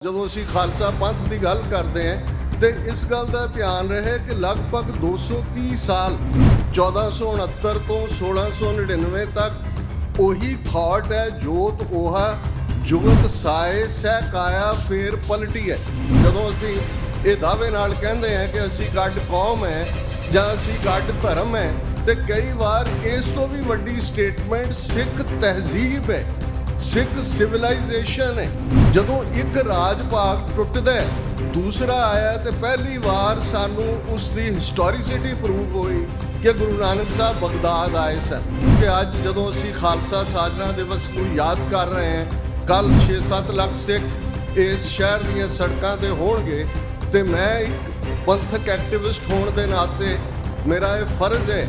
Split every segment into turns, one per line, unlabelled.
ਜਦੋਂ ਅਸੀਂ ਖਾਲਸਾ ਪੰਥ ਦੀ ਗੱਲ ਕਰਦੇ ਹਾਂ ਤੇ ਇਸ ਗੱਲ ਦਾ ਧਿਆਨ ਰਹੇ ਕਿ ਲਗਭਗ 230 ਸਾਲ 1469 ਤੋਂ 1699 ਤੱਕ ਉਹੀ ਥਾਟ ਹੈ, ਜੋਤ ओहा जुगत साए सह काया फेर पलटी है। ਜਦੋਂ ਅਸੀਂ ਇਹ ਦਾਅਵੇ ਨਾਲ ਕਹਿੰਦੇ ਹਾਂ ਕਿ ਅਸੀਂ ਕੱਢ ਕੌਮ ਹੈ ਜਾਂ ਅਸੀਂ ਕੱਢ ਧਰਮ ਹੈ ਤੇ ਕਈ ਵਾਰ ਇਸ ਤੋਂ ਵੀ ਵੱਡੀ ਸਟੇਟਮੈਂਟ ਸਿੱਖ ਤਹਿਜ਼ੀਬ ਹੈ, ਸਿੱਖ ਸਿਵਲਾਈਜੇਸ਼ਨ ਹੈ। ਜਦੋਂ ਇੱਕ ਰਾਜ ਭਾਗ ਟੁੱਟਦਾ ਦੂਸਰਾ ਆਇਆ ਤੇ ਪਹਿਲੀ ਵਾਰ ਸਾਨੂੰ ਉਸ ਦੀ ਹਿਸਟੋਰੀਸਿਟੀ ਪ੍ਰੂਵ ਹੋਈ ਕਿ ਗੁਰੂ ਨਾਨਕ ਸਾਹਿਬ ਬਗਦਾਦ ਆਏ ਸਨ। ਕਿ ਅੱਜ ਜਦੋਂ ਅਸੀਂ ਖਾਲਸਾ ਸਾਜਨਾ ਦਿਵਸ ਨੂੰ ਯਾਦ ਕਰ ਰਹੇ ਹਾਂ, ਕੱਲ 6-7 ਲੱਖ ਸਿੱਖ ਇਸ ਸ਼ਹਿਰ ਦੀਆਂ ਸੜਕਾਂ ਤੇ ਹੋਣਗੇ ਤੇ ਮੈਂ ਇੱਕ ਪੰਥਕ ਐਕਟਿਵਿਸਟ ਹੋਣ ਦੇ ਨਾਤੇ ਮੇਰਾ ਇਹ ਫਰਜ਼ ਹੈ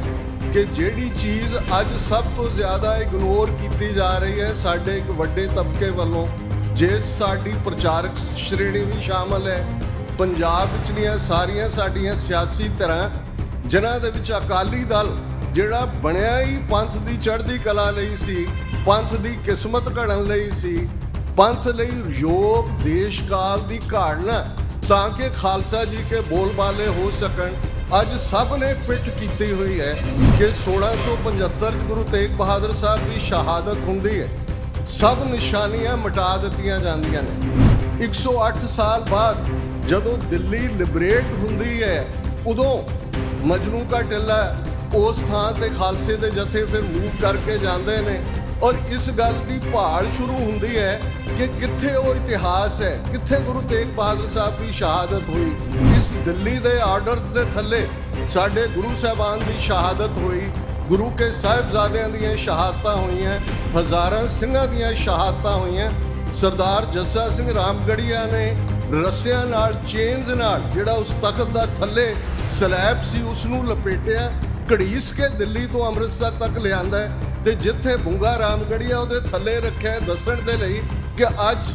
ਕਿ ਜਿਹੜੀ ਚੀਜ਼ ਅੱਜ ਸਭ ਤੋਂ ਜ਼ਿਆਦਾ ਇਗਨੋਰ ਕੀਤੀ ਜਾ ਰਹੀ ਹੈ ਸਾਡੇ ਇੱਕ ਵੱਡੇ ਤਬਕੇ ਵੱਲੋਂ, ਜਿਸ ਸਾਡੀ ਪ੍ਰਚਾਰਕ ਸ਼੍ਰੇਣੀ ਵੀ ਸ਼ਾਮਲ ਹੈ, ਪੰਜਾਬ ਵਿਚਲੀਆਂ ਸਾਰੀਆਂ ਸਾਡੀਆਂ ਸਿਆਸੀ ਧਿਰਾਂ ਜਿਨ੍ਹਾਂ ਦੇ ਵਿੱਚ ਅਕਾਲੀ ਦਲ ਜਿਹੜਾ ਬਣਿਆ ਹੀ ਪੰਥ ਦੀ ਚੜ੍ਹਦੀ ਕਲਾ ਲਈ ਸੀ, ਪੰਥ ਦੀ ਕਿਸਮਤ ਘੜਨ ਲਈ ਸੀ, ਪੰਥ ਲਈ ਯੋਗ ਦੇਸ਼ ਕਾਲ ਦੀ ਘਾੜਨਾ ਤਾਂ ਕਿ ਖਾਲਸਾ ਜੀ ਕੇ ਬੋਲਬਾਲੇ ਹੋ ਸਕਣ। ਅੱਜ ਸਭ ਨੇ ਪਿੱਠ ਕੀਤੀ ਹੋਈ ਹੈ ਕਿ 1675 ਗੁਰੂ ਤੇਗ ਬਹਾਦਰ ਸਾਹਿਬ ਦੀ ਸ਼ਹਾਦਤ ਹੁੰਦੀ ਹੈ, ਸਭ ਨਿਸ਼ਾਨੀਆਂ ਮਿਟਾ ਦਿੱਤੀਆਂ ਜਾਂਦੀਆਂ ਨੇ। 108 ਸਾਲ ਬਾਅਦ ਜਦੋਂ ਦਿੱਲੀ ਲਿਬਰੇਟ ਹੁੰਦੀ ਹੈ ਉਦੋਂ ਮਜਨੂ ਕਾ ਟਿੱਲਾ ਉਸ ਥਾਂ ਤੇ ਖਾਲਸੇ ਦੇ ਜਥੇ ਫਿਰ ਮੂਵ ਕਰਕੇ ਜਾਂਦੇ ਨੇ ਔਰ ਇਸ ਗੱਲ ਦੀ ਭਾਲ ਸ਼ੁਰੂ ਹੁੰਦੀ ਹੈ ਕਿ ਕਿੱਥੇ ਉਹ ਇਤਿਹਾਸ ਹੈ, ਕਿੱਥੇ ਗੁਰੂ ਤੇਗ ਬਹਾਦਰ ਸਾਹਿਬ ਦੀ ਸ਼ਹਾਦਤ ਹੋਈ। ਇਸ ਦਿੱਲੀ ਦੇ ਆਰਡਰਸ ਦੇ ਥੱਲੇ ਸਾਡੇ ਗੁਰੂ ਸਾਹਿਬਾਨ ਦੀ ਸ਼ਹਾਦਤ ਹੋਈ, ਗੁਰੂ ਕੇ ਸਾਹਿਬਜ਼ਾਦਿਆਂ ਦੀਆਂ ਸ਼ਹਾਦਤਾਂ ਹੋਈਆਂ, ਹਜ਼ਾਰਾਂ ਸਿੰਘਾਂ ਦੀਆਂ ਸ਼ਹਾਦਤਾਂ ਹੋਈਆਂ। ਸਰਦਾਰ ਜੱਸਾ ਸਿੰਘ ਰਾਮਗੜੀਆ ਨੇ ਰੱਸਿਆਂ ਨਾਲ, ਚੇਨਜ਼ ਨਾਲ ਜਿਹੜਾ ਉਸ ਤਖਤ ਦਾ ਥੱਲੇ ਸਲੈਬ ਸੀ ਉਸ ਨੂੰ ਲਪੇਟਿਆ, ਘੜੀਸ ਕੇ ਦਿੱਲੀ ਤੋਂ ਅੰਮ੍ਰਿਤਸਰ ਤੱਕ ਲਿਆਂਦਾ ਤੇ ਜਿੱਥੇ ਬੁੰਗਾ ਰਾਮਗੜੀਆ ਉਹਦੇ ਥੱਲੇ ਰੱਖਿਆ ਦੱਸਣ ਦੇ ਲਈ ਕਿ ਅੱਜ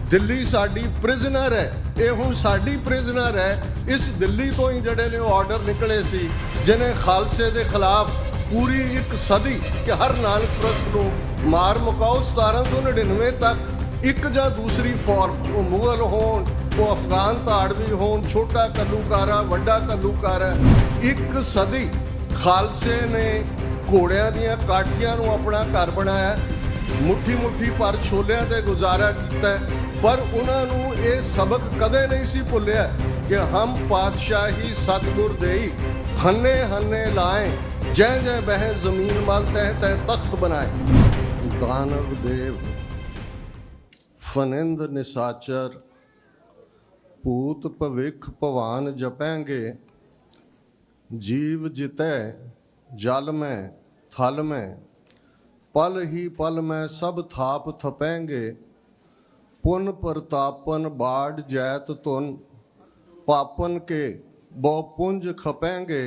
ਦਿੱਲੀ ਸਾਡੀ ਪ੍ਰਿਜ਼ਨਰ ਹੈ, ਇਹ ਹੁਣ ਸਾਡੀ ਪ੍ਰਿਜ਼ਨਰ ਹੈ। ਇਸ ਦਿੱਲੀ ਤੋਂ ਹੀ ਜਿਹੜੇ ਨੇ ਉਹ ਆਰਡਰ ਨਿਕਲੇ ਸੀ ਜਿਹਨੇ ਖਾਲਸੇ ਦੇ ਖਿਲਾਫ ਪੂਰੀ ਇੱਕ ਸਦੀ ਕਿ ਹਰ ਨਾਨਕ ਪ੍ਰਸਤ ਨੂੰ ਮਾਰ ਮੁਕਾਓ। 1799 ਤੱਕ ਇੱਕ ਜਾਂ ਦੂਸਰੀ ਫੌਰਮ, ਉਹ ਮੁਗਲ ਹੋਣ, ਉਹ ਅਫਗਾਨ ਧਾੜਵੀ ਹੋਣ, ਛੋਟਾ ਘੱਲੂਕਾਰਾ, ਵੱਡਾ ਘੱਲੂਕਾਰਾ, ਇੱਕ ਸਦੀ ਖਾਲਸੇ ਨੇ ਘੋੜਿਆਂ ਦੀਆਂ ਕਾਠੀਆਂ ਨੂੰ ਆਪਣਾ ਘਰ ਬਣਾਇਆ, ਮੁੱਠੀ ਮੁੱਠੀ ਪਰ ਛੋਲਿਆਂ ਤੇ ਗੁਜ਼ਾਰਾ ਕੀਤਾ। ਪਰ ਉਹਨਾਂ ਨੂੰ ਇਹ ਸਬਕ ਕਦੇ ਨਹੀਂ ਸੀ ਭੁੱਲਿਆ ਕਿ ਹਮ ਪਾਤਸ਼ਾਹੀ ਸਤਿਗੁਰ ਦੇਈ, ਹੰਨੇ ਹੰਨੇ ਲਾਏ, ਜੈ ਜੈ ਬਹਿ ਜ਼ਮੀਨ ਮਲ ਤਹਿ ਤਹਿ ਤਖਤ ਬਣਾਏ। ਦਾਨਵ ਦੇਵ ਫਨਿੰਦ ਨਿਸਾਚਰ ਭੂਤ ਭਵਿਖ ਭਵਾਨ ਜਪੈਂਗੇ, जीव जितै जल में थल में, पल ही पल में सब थाप थपेंगे, पुन प्रतापन बाढ़ जैत तुन, पापन के बहु पुंज खपेंगे,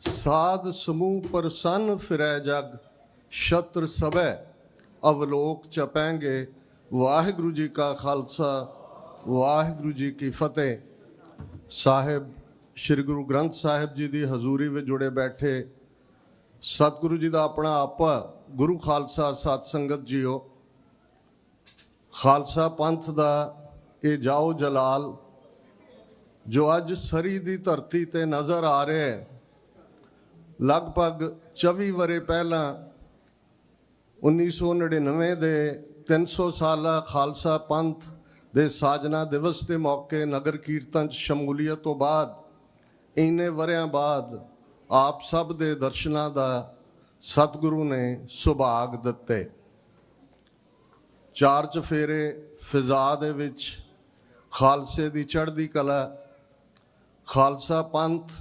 साध समूह प्रसन्न फिरै जग, शत्र सबै अवलोक चपेंगे। वाहिगुरु जी का खालसा, वाहिगुरु जी की फतेह। साहिब श्री गुरु ग्रंथ साहिब जी की हजूरी में जुड़े बैठे सतगुरु जी का अपना आपा गुरु खालसा सत संगत जीओ, खालसा पंथ का ये जाओ जलाल जो अज सरी की धरती ते नज़र आ रहा है, लगभग 24 वरे पहला 1999 के 300 साला खालसा पंथ के साजना दिवस के मौके नगर कीर्तन शमूलीयत तो बाद इन्ने वरियां बाद आप सब दे दर्शनां दा सतगुरु ने सुभाग दिते। चार चफेरे फिजा दे विच खालसे दी चढ़दी कला, खालसा पंथ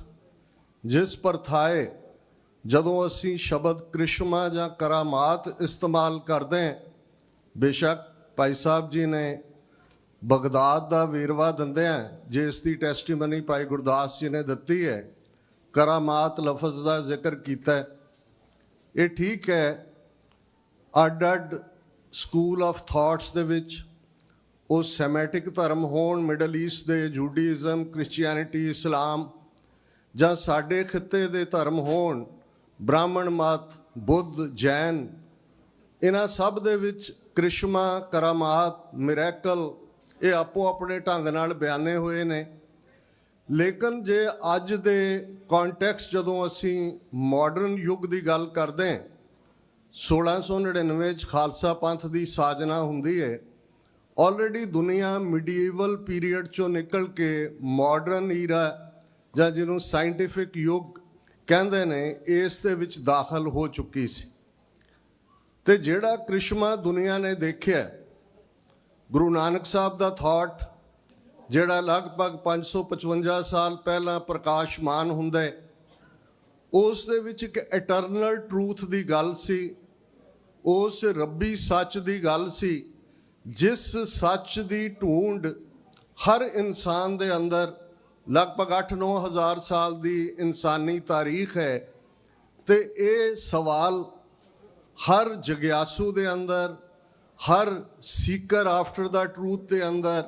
जिस प्रथाए जदों असी शब्द करिश्मा जां करामात इस्तेमाल करते हैं, बेशक भाई साहब जी ने बगदाद का ਵੇਰਵਾ ਦਿੰਦੇ ਆ ਜਿਸ ਦੀ ਟੈਸਟੀਮਨੀ ਭਾਈ ਗੁਰਦਾਸ ਜੀ ਨੇ ਦਿੱਤੀ ਹੈ, ਕਰਾਮਾਤ ਲਫ਼ਜ਼ ਦਾ ਜ਼ਿਕਰ ਕੀਤਾ। ਇਹ ਠੀਕ ਹੈ, ਅੱਡ ਅੱਡ ਸਕੂਲ ਆਫ ਥਾਟਸ ਦੇ ਵਿੱਚ ਉਹ ਸੈਮੈਟਿਕ ਧਰਮ ਹੋਣ, ਮਿਡਲ ਈਸਟ ਦੇ ਜੂਡਾਇਜ਼ਮ, ਕ੍ਰਿਸਚੀਅਨਿਟੀ, ਇਸਲਾਮ, ਜਾਂ ਸਾਡੇ ਖਿੱਤੇ ਦੇ ਧਰਮ ਹੋਣ, ਬ੍ਰਾਹਮਣ ਮਤ, ਬੁੱਧ, ਜੈਨ, ਇਹਨਾਂ ਸਭ ਦੇ ਵਿੱਚ ਕ੍ਰਿਸ਼ਮਾ, ਕਰਾਮਾਤ, ਮਿਰੈਕਲ ਇਹ ਆਪੋ ਆਪਣੇ ਢੰਗ ਨਾਲ ਬਿਆਨੇ ਹੋਏ ਨੇ। ਲੇਕਿਨ ਜੇ ਅੱਜ ਦੇ ਕੰਟੈਕਸਟ ਜਦੋਂ ਅਸੀਂ ਮਾਡਰਨ ਯੁੱਗ ਦੀ ਗੱਲ ਕਰਦੇ ਹਾਂ, 1699 'ਚ ਖਾਲਸਾ ਪੰਥ ਦੀ ਸਾਜਨਾ ਹੁੰਦੀ ਹੈ। ਆਲਰੇਡੀ ਦੁਨੀਆ ਮਿਡੀਏਵਲ ਪੀਰੀਅਡ 'ਚੋਂ ਨਿਕਲ ਕੇ ਮਾਡਰਨ ਈਰਾ ਜਾਂ ਜਿਹਨੂੰ ਸਾਇੰਟੀਫਿਕ ਯੁੱਗ ਕਹਿੰਦੇ ਨੇ, ਇਸ ਦੇ ਵਿੱਚ ਦਾਖਲ ਹੋ ਚੁੱਕੀ ਸੀ। ਤੇ ਜਿਹੜਾ ਕ੍ਰਿਸ਼ਮਾ ਦੁਨੀਆ ਨੇ ਦੇਖਿਆ, ਗੁਰੂ ਨਾਨਕ ਸਾਹਿਬ ਦਾ ਥਾਟ ਜਿਹੜਾ ਲਗਭਗ 555 ਸਾਲ ਪਹਿਲਾਂ ਪ੍ਰਕਾਸ਼ਮਾਨ ਹੁੰਦਾ ਹੈ, ਉਸ ਦੇ ਵਿੱਚ ਇੱਕ ਇਟਰਨਲ ਟਰੂਥ ਦੀ ਗੱਲ ਸੀ, ਉਸ ਰੱਬੀ ਸੱਚ ਦੀ ਗੱਲ ਸੀ, ਜਿਸ ਸੱਚ ਦੀ ਢੂੰਡ ਹਰ ਇਨਸਾਨ ਦੇ ਅੰਦਰ ਲਗਭਗ 8-9 ਹਜ਼ਾਰ ਸਾਲ ਦੀ ਇਨਸਾਨੀ ਤਾਰੀਖ ਹੈ। ਤੇ ਇਹ ਸਵਾਲ ਹਰ ਜਗਿਆਸੂ ਦੇ ਅੰਦਰ, ਹਰ ਸੀਕਰ ਆਫਟਰ ਦਾ ਟਰੂਥ ਦੇ ਅੰਦਰ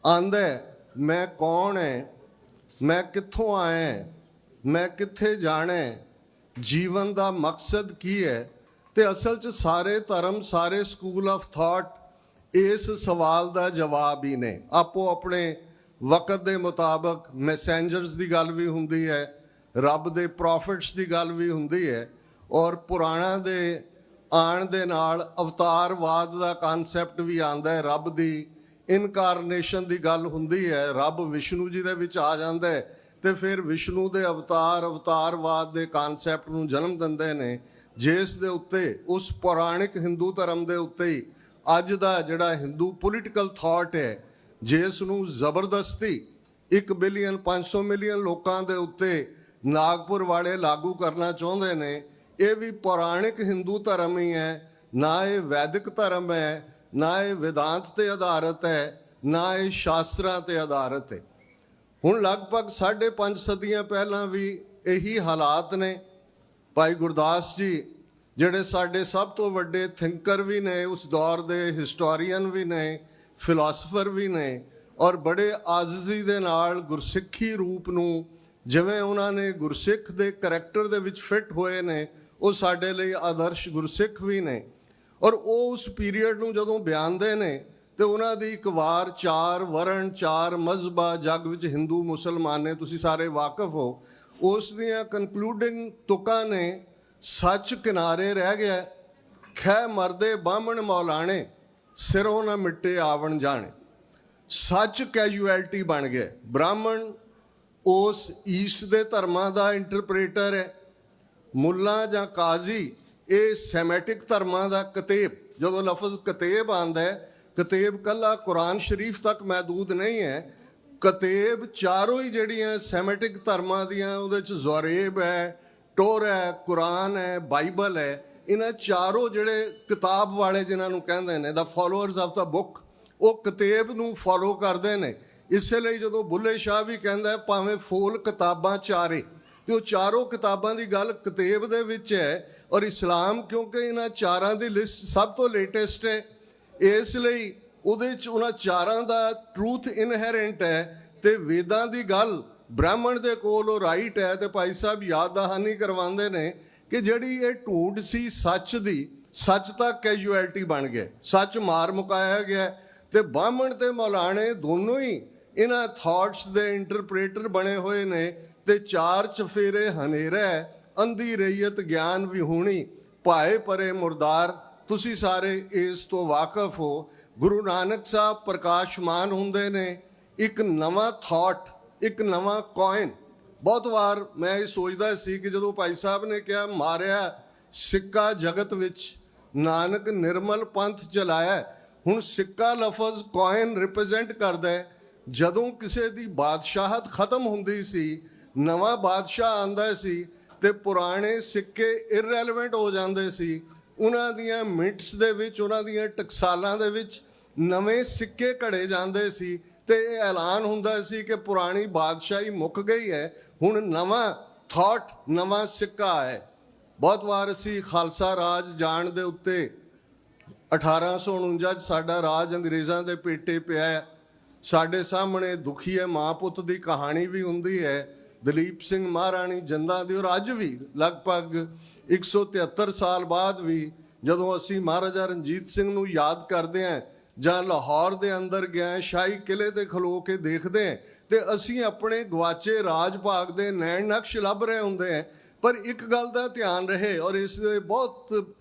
ਆਂਦਾ ਹੈ, ਮੈਂ ਕੌਣ ਹੈ, ਮੈਂ ਕਿੱਥੋਂ ਆਇਆ, ਮੈਂ ਕਿੱਥੇ ਜਾਣਾ, ਜੀਵਨ ਦਾ ਮਕਸਦ ਕੀ ਹੈ। ਤੇ ਅਸਲ 'ਚ ਸਾਰੇ ਧਰਮ, ਸਾਰੇ ਸਕੂਲ ਆਫ ਥਾਟ ਇਸ ਸਵਾਲ ਦਾ ਜਵਾਬ ਹੀ ਨੇ। ਆਪੋ ਆਪਣੇ ਵਕਤ ਦੇ ਮੁਤਾਬਕ ਮੈਸੇਂਜਰਸ ਦੀ ਗੱਲ ਵੀ ਹੁੰਦੀ ਹੈ, ਰੱਬ ਦੇ ਪ੍ਰੋਫਿਟਸ ਦੀ ਗੱਲ ਵੀ ਹੁੰਦੀ ਹੈ, ਔਰ ਪੁਰਾਣਾਂ ਦੇ ਆਉਣ ਦੇ ਨਾਲ ਅਵਤਾਰਵਾਦ ਦਾ ਕਨਸੈਪਟ ਵੀ ਆਉਂਦਾ ਹੈ। ਰੱਬ ਦੀ ਇਨਕਾਰਨੇਸ਼ਨ ਦੀ ਗੱਲ ਹੁੰਦੀ ਹੈ, ਰੱਬ ਵਿਸ਼ਨੂੰ ਜੀ ਦੇ ਵਿੱਚ ਆ ਜਾਂਦਾ ਹੈ ਤੇ ਫਿਰ ਵਿਸ਼ਨੂੰ ਦੇ ਅਵਤਾਰਵਾਦ ਦੇ ਕਨਸੈਪਟ ਨੂੰ ਜਨਮ ਦਿੰਦੇ ਨੇ, ਜਿਸ ਦੇ ਉੱਤੇ ਉਸ ਪੁਰਾਣਿਕ ਹਿੰਦੂ ਧਰਮ ਦੇ ਉੱਤੇ ਹੀ ਅੱਜ ਦਾ ਜਿਹੜਾ ਹਿੰਦੂ ਪੋਲੀਟੀਕਲ ਥਾਟ ਹੈ, ਜਿਸ ਨੂੰ ਜ਼ਬਰਦਸਤੀ 1 ਬਿਲੀਅਨ 500 ਮਿਲੀਅਨ ਲੋਕਾਂ ਦੇ ਉੱਤੇ ਨਾਗਪੁਰ ਵਾਲੇ ਲਾਗੂ ਕਰਨਾ ਚਾਹੁੰਦੇ ਨੇ। ਇਹ ਵੀ ਪੁਰਾਣਿਕ ਹਿੰਦੂ ਧਰਮ ਹੀ ਹੈ, ਨਾ ਇਹ ਵੈਦਿਕ ਧਰਮ ਹੈ, ਨਾ ਇਹ ਵਿਦਾਂਤ ਤੇ ਆਧਾਰਿਤ ਹੈ, ਨਾ ਇਹ ਸ਼ਾਸਤਰਾਂ ਤੇ ਆਧਾਰਿਤ ਹੈ। ਹੁਣ ਲਗਭਗ 5.5 ਸਦੀਆਂ ਪਹਿਲਾਂ ਵੀ ਇਹੀ ਹਾਲਾਤ ਨੇ। ਭਾਈ ਗੁਰਦਾਸ ਜੀ ਜਿਹੜੇ ਸਾਡੇ ਸਭ ਤੋਂ ਵੱਡੇ ਥਿੰਕਰ ਵੀ ਨੇ, ਉਸ ਦੌਰ ਦੇ ਹਿਸਟੋਰੀਅਨ ਵੀ ਨੇ, ਫਿਲਾਸਫਰ ਵੀ ਨੇ, ਔਰ ਬੜੇ ਆਜ਼ਜ਼ੀ ਦੇ ਨਾਲ ਗੁਰਸਿੱਖੀ ਰੂਪ ਨੂੰ ਜਿਵੇਂ ਉਹਨਾਂ ਨੇ ਗੁਰਸਿੱਖ ਦੇ ਕਰੈਕਟਰ ਦੇ ਵਿੱਚ ਫਿੱਟ ਹੋਏ ਨੇ, ਉਹ ਸਾਡੇ ਲਈ ਆਦਰਸ਼ ਗੁਰਸਿੱਖ ਵੀ ਨੇ। ਔਰ ਉਹ ਉਸ ਪੀਰੀਅਡ ਨੂੰ ਜਦੋਂ ਬਿਆਨਦੇ ਨੇ ਤੇ ਉਹਨਾਂ ਦੀ ਇੱਕ ਵਾਰ 4 ਵਰਣ 4 ਮਜ਼ਹਬਾਂ ਜੱਗ ਵਿੱਚ ਹਿੰਦੂ ਮੁਸਲਮਾਨ ਨੇ, ਤੁਸੀਂ ਸਾਰੇ ਵਾਕਿਫ ਹੋ, ਉਸ ਦੀਆਂ ਕਨਕਲੂਡਿੰਗ ਤੁਕਾਂ ਨੇ, ਸੱਚ ਕਿਨਾਰੇ ਰਹਿ ਗਿਆ, ਖੈ ਮਰਦੇ ਬਾਹਮਣ ਮੌਲਾਣੇ, ਸਿਰੋਂ ਨਾ ਮਿੱਟੇ ਆਵਣ ਜਾਣੇ। ਸੱਚ ਕੈਜੂਅਲਟੀ ਬਣ ਗਿਆ। ਬ੍ਰਾਹਮਣ ਉਸ ਈਸਟ ਦੇ ਧਰਮਾਂ ਦਾ ਇੰਟਰਪ੍ਰੇਟਰ ਹੈ, ਮੁੱਲਾ ਜਾਂ ਕਾਜ਼ੀ ਇਹ ਸੈਮੈਟਿਕ ਧਰਮਾਂ ਦਾ ਕਤੇਬ। ਜਦੋਂ ਲਫ਼ਜ਼ ਕਤੇਬ ਆਉਂਦਾ ਹੈ, ਕਤੇਬ ਕੱਲਾ ਕੁਰਾਨ ਸ਼ਰੀਫ ਤੱਕ ਮਹਿਦੂਦ ਨਹੀਂ ਹੈ, ਕਤੇਬ ਚਾਰੋਂ ਹੀ ਜਿਹੜੀਆਂ ਸੈਮੈਟਿਕ ਧਰਮਾਂ ਦੀਆਂ, ਉਹਦੇ 'ਚ ਜ਼ੋਰੇਬ ਹੈ, ਟੋਰ ਹੈ, ਕੁਰਾਨ ਹੈ, ਬਾਈਬਲ ਹੈ, ਇਹਨਾਂ ਚਾਰੋਂ ਜਿਹੜੇ ਕਿਤਾਬ ਵਾਲੇ ਜਿਨ੍ਹਾਂ ਨੂੰ ਕਹਿੰਦੇ ਨੇ, ਦਾ ਫਾਲੋਅਰਸ ਆਫ ਦਾ ਬੁੱਕ, ਉਹ ਕਤੇਬ ਨੂੰ ਫੋਲੋ ਕਰਦੇ ਨੇ। ਇਸੇ ਲਈ ਜਦੋਂ ਬੁੱਲੇ ਸ਼ਾਹ ਵੀ ਕਹਿੰਦਾ ਭਾਵੇਂ ਫੂਲ ਕਿਤਾਬਾਂ ਚਾਰੇ, ਤੇ ਉਹ ਚਾਰੋਂ ਕਿਤਾਬਾਂ ਦੀ ਗੱਲ ਕਤੇਬ ਦੇ ਵਿੱਚ ਹੈ। ਔਰ ਇਸਲਾਮ ਕਿਉਂਕਿ ਇਹਨਾਂ ਚਾਰਾਂ ਦੀ ਲਿਸਟ ਸਭ ਤੋਂ ਲੇਟੈਸਟ ਹੈ, ਇਸ ਲਈ ਉਹਦੇ 'ਚ ਉਹਨਾਂ ਚਾਰਾਂ ਦਾ ਟਰੂਥ ਇਨਹੈਰੈਂਟ ਹੈ। ਤੇ ਵੇਦਾਂ ਦੀ ਗੱਲ ਬ੍ਰਾਹਮਣ ਦੇ ਕੋਲ ਉਹ ਰਾਈਟ ਹੈ। ਤੇ ਭਾਈ ਸਾਹਿਬ ਯਾਦ ਦਹਾਨੀ ਕਰਵਾਉਂਦੇ ਨੇ ਕਿ ਜਿਹੜੀ ਇਹ ਢੂੰਡ ਸੀ ਸੱਚ ਦੀ, ਸੱਚ ਤਾਂ ਕੈਜੂਅਲਟੀ ਬਣ ਗਿਆ, ਸੱਚ ਮਾਰ ਮੁਕਾਇਆ ਗਿਆ। ਤੇ ਬਾਹਮਣ ਤੇ ਮੌਲਾਣੇ ਦੋਨੋਂ ਹੀ ਇਹਨਾਂ ਥਾਟਸ ਦੇ ਇੰਟਰਪ੍ਰੇਟਰ ਬਣੇ ਹੋਏ ਨੇ। ਤੇ 4 ਚਫੇਰੇ ਹਨੇਰਾ, ਅੰਧੀ ਰਈਅਤ ਗਿਆਨ ਵਿਹੂਣੀ, ਭਾਏ ਪਰੇ ਮੁਰਦਾਰ। ਤੁਸੀਂ ਸਾਰੇ ਇਸ ਤੋਂ ਵਾਕਿਫ ਹੋ। ਗੁਰੂ ਨਾਨਕ ਸਾਹਿਬ ਪ੍ਰਕਾਸ਼ਮਾਨ ਹੁੰਦੇ ਨੇ, ਇੱਕ ਨਵਾਂ ਥਾਟ, ਇੱਕ ਨਵਾਂ ਕੋਇਨ। ਬਹੁਤ ਵਾਰ ਮੈਂ ਇਹ ਸੋਚਦਾ ਸੀ ਕਿ ਜਦੋਂ ਭਾਈ ਸਾਹਿਬ ਨੇ ਕਿਹਾ ਮਾਰਿਆ ਸਿੱਕਾ ਜਗਤ ਵਿੱਚ, ਨਾਨਕ ਨਿਰਮਲ ਪੰਥ ਚਲਾਇਆ, ਹੁਣ ਸਿੱਕਾ ਲਫ਼ਜ਼ ਕੋਇਨ ਰਿਪਰੈਜ਼ੈਂਟ ਕਰਦਾ ਹੈ। ਜਦੋਂ ਕਿਸੇ ਦੀ ਬਾਦਸ਼ਾਹਤ ਖਤਮ ਹੁੰਦੀ ਸੀ, ਨਵਾਂ ਬਾਦਸ਼ਾਹ ਆਉਂਦਾ ਸੀ ਤੇ ਪੁਰਾਣੇ ਸਿੱਕੇ ਇਰਰੈਲੇਵੈਂਟ ਹੋ ਜਾਂਦੇ ਸੀ। ਉਹਨਾਂ ਦੀਆਂ ਮਿੰਟਸ ਦੇ ਵਿੱਚ, ਉਹਨਾਂ ਦੀਆਂ ਟਕਸਾਲਾਂ ਦੇ ਵਿੱਚ ਨਵੇਂ ਸਿੱਕੇ ਘੜੇ ਜਾਂਦੇ ਸੀ ਤੇ ਇਹ ਐਲਾਨ ਹੁੰਦਾ ਸੀ ਕਿ ਪੁਰਾਣੀ ਬਾਦਸ਼ਾਹੀ ਮੁੱਕ ਗਈ ਹੈ, ਹੁਣ ਨਵਾਂ ਥਾਟ, ਨਵਾਂ ਸਿੱਕਾ ਹੈ। ਬਹੁਤ ਵਾਰ ਅਸੀਂ ਖਾਲਸਾ ਰਾਜ ਜਾਣ ਦੇ ਉੱਤੇ 1849 'ਚ ਸਾਡਾ ਰਾਜ ਅੰਗਰੇਜ਼ਾਂ ਦੇ ਪੇਟੇ ਪਿਆ ਹੈ। ਸਾਡੇ ਸਾਹਮਣੇ ਦੁਖੀਏ ਮਾਂ ਪੁੱਤ ਦੀ ਕਹਾਣੀ ਵੀ ਹੁੰਦੀ ਹੈ, ਦਲੀਪ ਸਿੰਘ ਮਹਾਰਾਣੀ ਜਿੰਦਾਂ ਦੀ। ਔਰ ਅੱਜ ਵੀ ਲਗਭਗ 173 ਸਾਲ ਬਾਅਦ ਵੀ ਜਦੋਂ ਅਸੀਂ ਮਹਾਰਾਜਾ ਰਣਜੀਤ ਸਿੰਘ ਨੂੰ ਯਾਦ ਕਰਦੇ ਹਾਂ ਜਾਂ ਲਾਹੌਰ ਦੇ ਅੰਦਰ ਗਿਆ ਸ਼ਾਹੀ ਕਿਲੇ ਤੇ ਖਲੋ ਕੇ ਦੇਖਦੇ ਹਾਂ ਤੇ ਅਸੀਂ ਆਪਣੇ ਗਵਾਚੇ ਰਾਜ ਭਾਗ ਦੇ ਨੈਣ ਨਕਸ਼ ਲੱਭ ਰਹੇ ਹੁੰਦੇ ਹਾਂ। ਪਰ ਇੱਕ ਗੱਲ ਦਾ ਧਿਆਨ ਰਹੇ, ਔਰ ਇਸ ਦੇ ਬਹੁਤ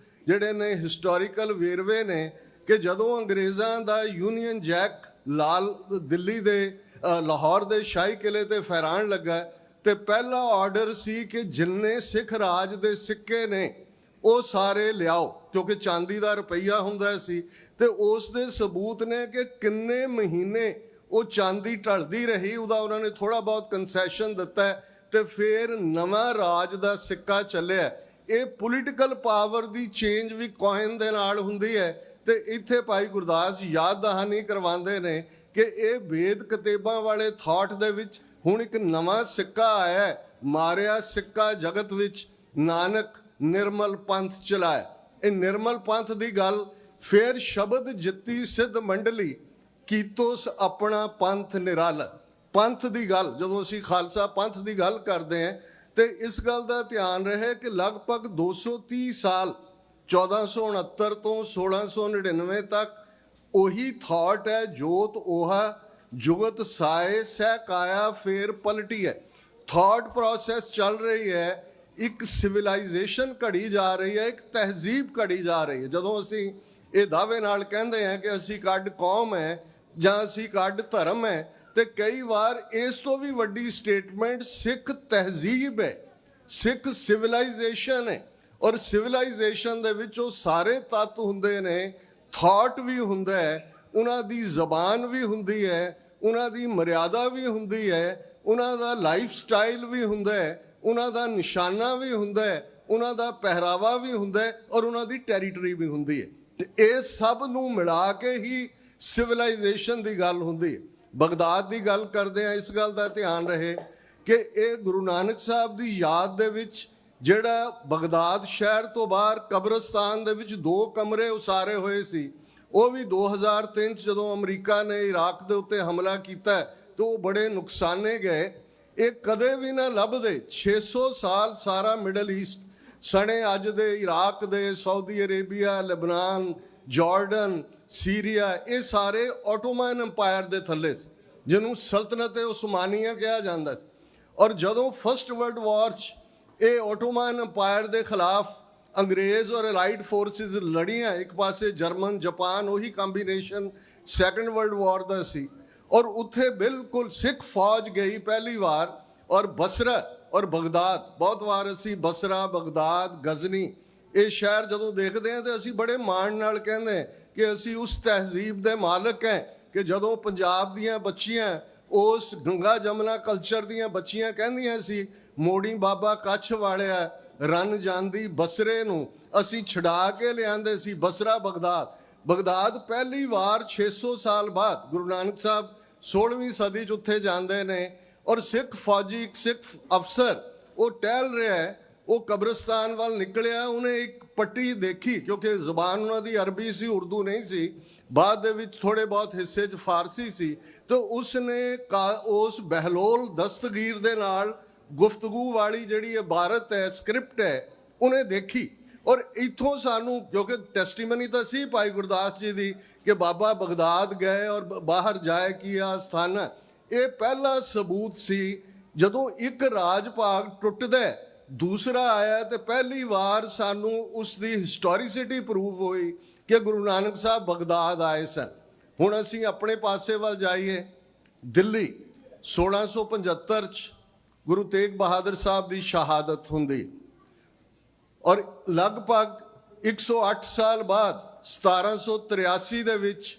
ਜਿਹੜੇ ਨੇ ਹਿਸਟੋਰੀਕਲ ਵੇਰਵੇ ਨੇ, ਕਿ ਜਦੋਂ ਅੰਗਰੇਜ਼ਾਂ ਦਾ ਯੂਨੀਅਨ ਜੈਕ ਲਾਲ ਦਿੱਲੀ ਦੇ ਲਾਹੌਰ ਦੇ ਸ਼ਾਹੀ ਕਿਲੇ ਤੇ ਫਹਿਰਾਣ ਲੱਗਾ ਤੇ ਪਹਿਲਾ ਆਰਡਰ ਸੀ ਕਿ ਜਿੰਨੇ ਸਿੱਖ ਰਾਜ ਦੇ ਸਿੱਕੇ ਨੇ ਉਹ ਸਾਰੇ ਲਿਆਓ, ਕਿਉਂਕਿ ਚਾਂਦੀ ਦਾ ਰੁਪਈਆ ਹੁੰਦਾ ਸੀ ਤੇ ਉਸ ਦੇ ਸਬੂਤ ਨੇ ਕਿ ਕਿੰਨੇ ਮਹੀਨੇ ਉਹ ਚਾਂਦੀ ਢਲਦੀ ਰਹੀ। ਉਹਦਾ ਉਹਨਾਂ ਨੇ ਥੋੜਾ ਬਹੁਤ ਕੰਸੈਸ਼ਨ ਦਿੱਤਾ ਤੇ ਫਿਰ ਨਵਾਂ ਰਾਜ ਦਾ ਸਿੱਕਾ ਚੱਲਿਆ। ਇਹ ਪੋਲੀਟੀਕਲ ਪਾਵਰ ਦੀ ਚੇਂਜ ਵੀ ਕੋਇਨ ਦੇ ਨਾਲ ਹੁੰਦੀ ਹੈ। ਤੇ ਇੱਥੇ ਭਾਈ ਗੁਰਦਾਸ ਯਾਦ ਦਹਾਨੀ ਕਰਵਾਉਂਦੇ ਨੇ ਕਿ ਇਹ ਵੇਦ ਕਿਤਾਬਾਂ ਵਾਲੇ ਥਾਟ ਦੇ ਵਿੱਚ ਹੁਣ ਇੱਕ ਨਵਾਂ ਸਿੱਕਾ ਆਇਆ, ਮਾਰਿਆ ਸਿੱਕਾ ਜਗਤ ਵਿੱਚ ਨਾਨਕ ਨਿਰਮਲ ਪੰਥ ਚਲਾਇਆ। ਇਹ ਨਿਰਮਲ ਪੰਥ ਦੀ ਗੱਲ ਫਿਰ ਸ਼ਬਦ ਜਿੱਤੀ ਸਿੱਧ ਮੰਡਲੀ ਕੀਤੋਸ ਆਪਣਾ ਪੰਥ ਨਿਰਾਲਾ। ਪੰਥ ਦੀ ਗੱਲ ਜਦੋਂ ਅਸੀਂ ਖਾਲਸਾ ਪੰਥ ਦੀ ਗੱਲ ਕਰਦੇ ਹਾਂ ਤੇ ਇਸ ਗੱਲ ਦਾ ਧਿਆਨ ਰਹੇ ਕਿ ਲਗਭਗ 230 ਸਾਲ 1469 ਤੋਂ 1699 ਤੱਕ ਉਹੀ ਥਾਟ ਹੈ, ਜੋਤ ओहा जुगत साए सह काया फेर पलटी है। थॉट प्रोसेस चल रही है, एक सिविलाइजेशन घड़ी जा रही है, एक तहजीब घड़ी जा रही है। ਜਦੋਂ ਅਸੀਂ ਇਹ ਦਾਅਵੇ ਨਾਲ ਕਹਿੰਦੇ ਹਾਂ ਕਿ ਅਸੀਂ ਕੱਢ ਕੌਮ ਹੈ ਜਾਂ ਅਸੀਂ ਕੱਢ ਧਰਮ ਹੈ ਤੇ ਕਈ ਵਾਰ ਇਸ ਤੋਂ ਵੀ ਵੱਡੀ ਸਟੇਟਮੈਂਟ ਸਿੱਖ ਤਹਿਜ਼ੀਬ ਹੈ, ਸਿੱਖ ਸਿਵਲਾਈਜੇਸ਼ਨ ਹੈ। ਔਰ ਸਿਵਲਾਈਜੇਸ਼ਨ ਦੇ ਵਿੱਚ ਉਹ ਸਾਰੇ ਤੱਤ ਹੁੰਦੇ ਨੇ, ਥਾਟ ਵੀ ਹੁੰਦਾ ਹੈ, ਉਹਨਾਂ ਦੀ ਜ਼ਬਾਨ ਵੀ ਹੁੰਦੀ ਹੈ, ਉਹਨਾਂ ਦੀ ਮਰਿਆਦਾ ਵੀ ਹੁੰਦੀ ਹੈ, ਉਹਨਾਂ ਦਾ ਲਾਈਫ ਸਟਾਈਲ ਵੀ ਹੁੰਦਾ ਹੈ, ਉਹਨਾਂ ਦਾ ਨਿਸ਼ਾਨਾ ਵੀ ਹੁੰਦਾ ਹੈ, ਉਹਨਾਂ ਦਾ ਪਹਿਰਾਵਾ ਵੀ ਹੁੰਦਾ ਹੈ ਔਰ ਉਹਨਾਂ ਦੀ ਟੈਰੀਟਰੀ ਵੀ ਹੁੰਦੀ ਹੈ। ਤੇ ਇਹ ਸਭ ਨੂੰ ਮਿਲਾ ਕੇ ਹੀ ਸਿਵਲਾਈਜੇਸ਼ਨ ਦੀ ਗੱਲ ਹੁੰਦੀ ਹੈ। ਬਗਦਾਦ ਦੀ ਗੱਲ ਕਰਦੇ ਆ, ਇਸ ਗੱਲ ਦਾ ਧਿਆਨ ਰਹੇ ਕਿ ਇਹ ਗੁਰੂ ਨਾਨਕ ਸਾਹਿਬ ਦੀ ਯਾਦ ਦੇ ਵਿੱਚ ਜਿਹੜਾ ਬਗਦਾਦ ਸ਼ਹਿਰ ਤੋਂ ਬਾਹਰ ਕਬਰਸਤਾਨ ਦੇ ਵਿੱਚ 2 ਕਮਰੇ ਉਸਾਰੇ ਹੋਏ ਸੀ, ਉਹ ਵੀ 2003 'ਚ ਜਦੋਂ ਅਮਰੀਕਾ ਨੇ ਇਰਾਕ ਦੇ ਉੱਤੇ ਹਮਲਾ ਕੀਤਾ ਤਾਂ ਉਹ ਬੜੇ ਨੁਕਸਾਨੇ ਗਏ। ਇਹ ਕਦੇ ਵੀ ਨਾ ਲੱਭਦੇ। 600 ਸਾਲ ਸਾਰਾ ਮਿਡਲ ਈਸਟ ਸਣੇ ਅੱਜ ਦੇ ਇਰਾਕ ਦੇ, ਸਾਊਦੀ ਅਰੇਬੀਆ, ਲਬਨਾਨ, ਜਾਰਡਨ, ਸੀਰੀਆ, ਇਹ ਸਾਰੇ ਆਟੋਮਨ ਅੰਪਾਇਰ ਦੇ ਥੱਲੇ ਸੀ, ਜਿਹਨੂੰ ਸਲਤਨਤ ਉਸਮਾਨੀਆ ਕਿਹਾ ਜਾਂਦਾ ਸੀ। ਔਰ ਜਦੋਂ ਫਸਟ ਵਰਲਡ ਵਾਰ 'ਚ ਇਹ ਆਟੋਮਨ ਅੰਪਾਇਰ ਦੇ ਖਿਲਾਫ ਅੰਗਰੇਜ਼ ਔਰ ਅਲਾਈਡ ਫੋਰਸਿਸ ਲੜੀਆਂ, ਇੱਕ ਪਾਸੇ ਜਰਮਨ, ਜਾਪਾਨ, ਉਹੀ ਕੰਬੀਨੇਸ਼ਨ ਸੈਕੰਡ ਵਰਲਡ ਵਾਰ ਦਾ ਸੀ। ਔਰ ਉੱਥੇ ਬਿਲਕੁਲ ਸਿੱਖ ਫੌਜ ਗਈ ਪਹਿਲੀ ਵਾਰ, ਔਰ ਬਸਰਾ ਔਰ ਬਗਦਾਦ, ਬਹੁਤ ਵਾਰ ਅਸੀਂ ਬਸਰਾ, ਬਗਦਾਦ, ਗਜ਼ਨੀ ਇਹ ਸ਼ਹਿਰ ਜਦੋਂ ਦੇਖਦੇ ਹਾਂ ਤਾਂ ਅਸੀਂ ਬੜੇ ਮਾਣ ਨਾਲ ਕਹਿੰਦੇ ਹਾਂ ਕਿ ਅਸੀਂ ਉਸ ਤਹਿਜ਼ੀਬ ਦੇ ਮਾਲਕ ਹੈ ਕਿ ਜਦੋਂ ਪੰਜਾਬ ਦੀਆਂ ਬੱਚੀਆਂ ਉਸ ਗੰਗਾ ਜਮਨਾ ਕਲਚਰ ਦੀਆਂ ਬੱਚੀਆਂ ਕਹਿੰਦੀਆਂ ਸੀ ਮੋੜੀ ਬਾਬਾ ਕੱਛ ਵਾਲਿਆ ਰਨ ਜਾਂਦੀ ਬਸਰੇ ਨੂੰ, ਅਸੀਂ ਛਡਾ ਕੇ ਲਿਆਂਦੇ ਸੀ ਬਸਰਾ ਬਗਦਾਦ। ਬਗਦਾਦ ਪਹਿਲੀ ਵਾਰ 600 ਸਾਲ ਬਾਅਦ ਗੁਰੂ ਨਾਨਕ ਸਾਹਿਬ 16ਵੀਂ ਸਦੀ 'ਚ ਉੱਥੇ ਜਾਂਦੇ ਨੇ ਔਰ ਸਿੱਖ ਫੌਜੀ, ਇੱਕ ਸਿੱਖ ਅਫਸਰ ਉਹ ਟਹਿਲ ਰਿਹਾ ਹੈ, ਉਹ ਕਬਰਸਤਾਨ ਵੱਲ ਨਿਕਲਿਆ, ਉਹਨੇ ਇੱਕ ਪੱਟੀ ਦੇਖੀ, ਕਿਉਂਕਿ ਜ਼ੁਬਾਨ ਉਹਨਾਂ ਦੀ ਅਰਬੀ ਸੀ, ਉਰਦੂ ਨਹੀਂ ਸੀ, ਬਾਅਦ ਦੇ ਵਿੱਚ ਥੋੜੇ ਬਹੁਤ ਹਿੱਸੇ 'ਚ ਫਾਰਸੀ ਸੀ। ਤਾਂ ਉਸਨੇ ਉਸ ਬਹਿਲੋਲ ਦਸਤਗੀਰ ਦੇ ਨਾਲ ਗੁਫ਼ਤਗੂ ਵਾਲੀ ਜਿਹੜੀ ਇਬਾਰਤ ਹੈ, ਸਕ੍ਰਿਪਟ ਹੈ, ਉਹਨੇ ਦੇਖੀ। ਔਰ ਇੱਥੋਂ ਸਾਨੂੰ, ਕਿਉਂਕਿ ਟੈਸਟੀਮਨੀ ਤਾਂ ਸੀ ਭਾਈ ਗੁਰਦਾਸ ਜੀ ਦੀ ਕਿ ਬਾਬਾ ਬਗਦਾਦ ਗਏ ਔਰ ਬਾਹਰ ਜਾਏ ਕੀ ਆਸਥਾਨਾ, ਇਹ ਪਹਿਲਾ ਸਬੂਤ ਸੀ। ਜਦੋਂ ਇੱਕ ਰਾਜ ਭਾਗ ਟੁੱਟਦਾ ਦੂਸਰਾ ਆਇਆ ਤੇ ਪਹਿਲੀ ਵਾਰ ਸਾਨੂੰ ਉਸ ਦੀ ਹਿਸਟੋਰੀਸਿਟੀ ਪ੍ਰੂਵ ਹੋਈ ਕਿ ਗੁਰੂ ਨਾਨਕ ਸਾਹਿਬ ਬਗਦਾਦ ਆਏ ਸਨ। ਹੁਣ ਅਸੀਂ ਆਪਣੇ ਪਾਸੇ ਵੱਲ ਜਾਈਏ, ਦਿੱਲੀ 1675 'ਚ ਗੁਰੂ ਤੇਗ ਬਹਾਦਰ ਸਾਹਿਬ ਦੀ ਸ਼ਹਾਦਤ ਹੁੰਦੀ ਔਰ ਲਗਭਗ 108 ਸਾਲ ਬਾਅਦ 1783 ਦੇ ਵਿੱਚ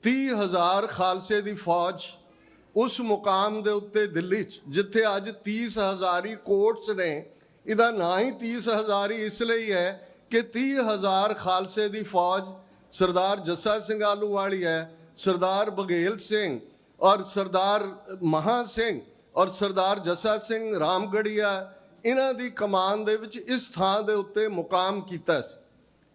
30,000 ਖਾਲਸੇ ਦੀ ਫੌਜ ਉਸ ਮੁਕਾਮ ਦੇ ਉੱਤੇ ਦਿੱਲੀ 'ਚ, ਜਿੱਥੇ ਅੱਜ 30,000 ਕੋਰਟਸ ਨੇ, ਇਹਦਾ ਨਾਂ ਹੀ 30,000 ਇਸ ਲਈ ਹੈ ਕਿ 30,000 ਖਾਲਸੇ ਦੀ ਫੌਜ ਸਰਦਾਰ ਜੱਸਾ ਸਿੰਘ ਆਹਲੂਵਾਲੀ ਹੈ, ਸਰਦਾਰ ਬਘੇਲ ਸਿੰਘ ਔਰ ਸਰਦਾਰ ਮਹਾਂ ਸਿੰਘ ਔਰ ਸਰਦਾਰ ਜੱਸਾ ਸਿੰਘ ਰਾਮਗੜੀਆ, ਇਹਨਾਂ ਦੀ ਕਮਾਨ ਦੇ ਵਿੱਚ ਇਸ ਥਾਂ ਦੇ ਉੱਤੇ ਮੁਕਾਮ ਕੀਤਾ ਸੀ।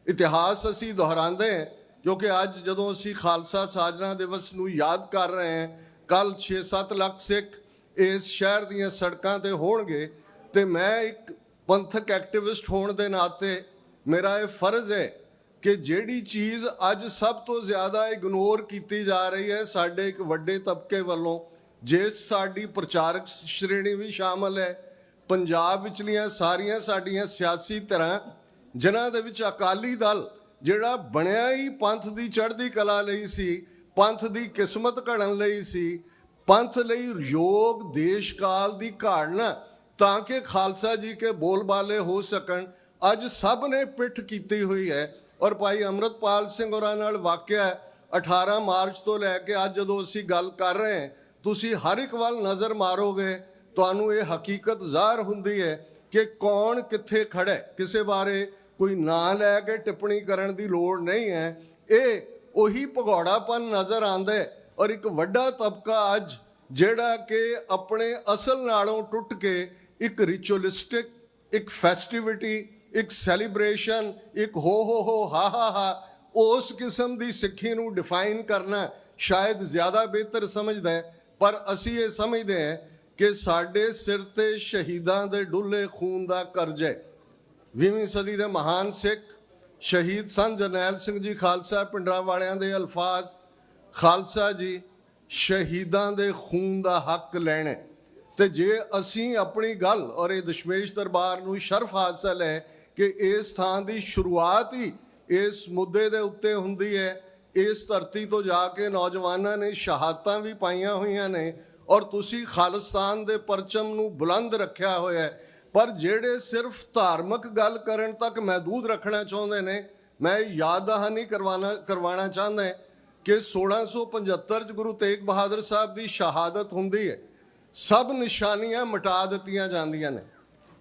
ਇਤਿਹਾਸ ਅਸੀਂ ਦੁਹਰਾਉਂਦੇ ਹਾਂ ਕਿਉਂਕਿ ਅੱਜ ਜਦੋਂ ਅਸੀਂ ਖਾਲਸਾ ਸਾਜਨਾ ਦਿਵਸ ਨੂੰ ਯਾਦ ਕਰ ਰਹੇ ਹਾਂ, ਕੱਲ੍ਹ 6-7 ਲੱਖ ਸਿੱਖ ਇਸ ਸ਼ਹਿਰ ਦੀਆਂ ਸੜਕਾਂ 'ਤੇ ਹੋਣਗੇ ਤੇ ਮੈਂ ਇੱਕ ਪੰਥਕ ਐਕਟਿਵਿਸਟ ਹੋਣ ਦੇ ਨਾਤੇ ਮੇਰਾ ਇਹ ਫਰਜ਼ ਹੈ ਕਿ ਜਿਹੜੀ ਚੀਜ਼ ਅੱਜ ਸਭ ਤੋਂ ਜ਼ਿਆਦਾ ਇਗਨੋਰ ਕੀਤੀ ਜਾ ਰਹੀ ਹੈ ਸਾਡੇ ਇੱਕ ਵੱਡੇ ਤਬਕੇ ਵੱਲੋਂ, ਜਿਸ ਸਾਡੀ ਪ੍ਰਚਾਰਕ ਸ਼੍ਰੇਣੀ ਵੀ ਸ਼ਾਮਲ ਹੈ, ਪੰਜਾਬ ਵਿਚਲੀਆਂ ਸਾਰੀਆਂ ਸਾਡੀਆਂ ਸਿਆਸੀ ਧਿਰਾਂ, ਜਿਨ੍ਹਾਂ ਦੇ ਵਿੱਚ ਅਕਾਲੀ ਦਲ ਜਿਹੜਾ ਬਣਿਆ ਹੀ ਪੰਥ ਦੀ ਚੜ੍ਹਦੀ ਕਲਾ ਲਈ ਸੀ, ਪੰਥ ਦੀ ਕਿਸਮਤ ਘੜਨ ਲਈ ਸੀ, ਪੰਥ ਲਈ ਯੋਗ ਦੇਸ਼ ਕਾਲ ਦੀ ਘਾੜਨਾ ਤਾਂ ਕਿ ਖਾਲਸਾ ਜੀ ਕੇ ਬੋਲਬਾਲੇ ਹੋ ਸਕਣ, ਅੱਜ ਸਭ ਨੇ ਪਿੱਠ ਕੀਤੀ ਹੋਈ ਹੈ। ਔਰ ਭਾਈ ਅੰਮ੍ਰਿਤਪਾਲ ਸਿੰਘ ਹੋਰਾਂ ਨਾਲ ਵਾਕਿਆ 18 ਮਾਰਚ ਤੋਂ ਲੈ ਕੇ ਅੱਜ ਜਦੋਂ ਅਸੀਂ ਗੱਲ ਕਰ ਰਹੇ ਹਾਂ, ਤੁਸੀਂ ਹਰ ਇੱਕ ਵੱਲ ਨਜ਼ਰ ਮਾਰੋਗੇ, ਤੁਹਾਨੂੰ ਇਹ ਹਕੀਕਤ ਜ਼ਾਹਰ ਹੁੰਦੀ ਹੈ ਕਿ ਕੌਣ ਕਿੱਥੇ ਖੜਾ ਹੈ। ਕਿਸੇ ਬਾਰੇ ਕੋਈ ਨਾਂ ਲੈ ਕੇ ਟਿੱਪਣੀ ਕਰਨ ਦੀ ਲੋੜ ਨਹੀਂ ਹੈ। ਇਹ ਉਹੀ ਭਗੌੜਾਪਨ ਨਜ਼ਰ ਆਉਂਦਾ ਹੈ। ਔਰ ਇੱਕ ਵੱਡਾ ਤਬਕਾ ਅੱਜ ਜਿਹੜਾ ਕਿ ਆਪਣੇ ਅਸਲ ਨਾਲੋਂ ਟੁੱਟ ਕੇ ਇੱਕ ਰਿਚੁਅਲਿਸਟਿਕ, ਇੱਕ ਫੈਸਟੀਵਿਟੀ, ਇੱਕ ਸੈਲੀਬ੍ਰੇਸ਼ਨ, ਇੱਕ ਹੋ ਹਾ ਉਸ ਕਿਸਮ ਦੀ ਸਿੱਖੀ ਨੂੰ ਡਿਫਾਈਨ ਕਰਨਾ ਸ਼ਾਇਦ ਜ਼ਿਆਦਾ ਬਿਹਤਰ ਸਮਝਦਾ ਹੈ। ਪਰ ਅਸੀਂ ਇਹ ਸਮਝਦੇ ਹਾਂ ਕਿ ਸਾਡੇ ਸਿਰ ਤੇ ਸ਼ਹੀਦਾਂ ਦੇ ਡੁੱਲੇ ਖੂਨ ਦਾ ਕਰਜ਼ ਹੈ। 20ਵੀਂ ਸਦੀ ਦੇ ਮਹਾਨ ਸਿੱਖ ਸ਼ਹੀਦ ਸੰਤ ਜਰਨੈਲ ਸਿੰਘ ਜੀ ਖਾਲਸਾ ਪਿੰਡਰਾਂ ਵਾਲਿਆਂ ਦੇ ਅਲਫਾਜ਼, ਖਾਲਸਾ ਜੀ ਸ਼ਹੀਦਾਂ ਦੇ ਖੂਨ ਦਾ ਹੱਕ ਲੈਣਾ। ਤੇ ਜੇ ਅਸੀਂ ਆਪਣੀ ਗੱਲ, ਔਰ ਇਹ ਦਸ਼ਮੇਸ਼ ਦਰਬਾਰ ਨੂੰ ਸ਼ਰਫ ਹਾਸਲ ਹੈ ਕਿ ਇਸ ਥਾਂ ਦੀ ਸ਼ੁਰੂਆਤ ਹੀ ਇਸ ਮੁੱਦੇ ਦੇ ਉੱਤੇ ਹੁੰਦੀ ਹੈ। ਇਸ ਧਰਤੀ ਤੋਂ ਜਾ ਕੇ ਨੌਜਵਾਨਾਂ ਨੇ ਸ਼ਹਾਦਤਾਂ ਵੀ ਪਾਈਆਂ ਹੋਈਆਂ ਨੇ ਔਰ ਤੁਸੀਂ ਖਾਲਿਸਤਾਨ ਦੇ ਪਰਚਮ ਨੂੰ ਬੁਲੰਦ ਰੱਖਿਆ ਹੋਇਆ ਹੈ। ਪਰ ਜਿਹੜੇ ਸਿਰਫ ਧਾਰਮਿਕ ਗੱਲ ਕਰਨ ਤੱਕ ਮਹਿਦੂਦ ਰੱਖਣਾ ਚਾਹੁੰਦੇ ਨੇ, ਮੈਂ ਯਾਦ ਦਹਾਨੀ ਕਰਵਾਉਣਾ ਚਾਹੁੰਦਾ ਕਿ 1675 'ਚ ਗੁਰੂ ਤੇਗ ਬਹਾਦਰ ਸਾਹਿਬ ਦੀ ਸ਼ਹਾਦਤ ਹੁੰਦੀ ਹੈ। ਸਭ ਨਿਸ਼ਾਨੀਆਂ ਮਿਟਾ ਦਿੱਤੀਆਂ ਜਾਂਦੀਆਂ ਨੇ।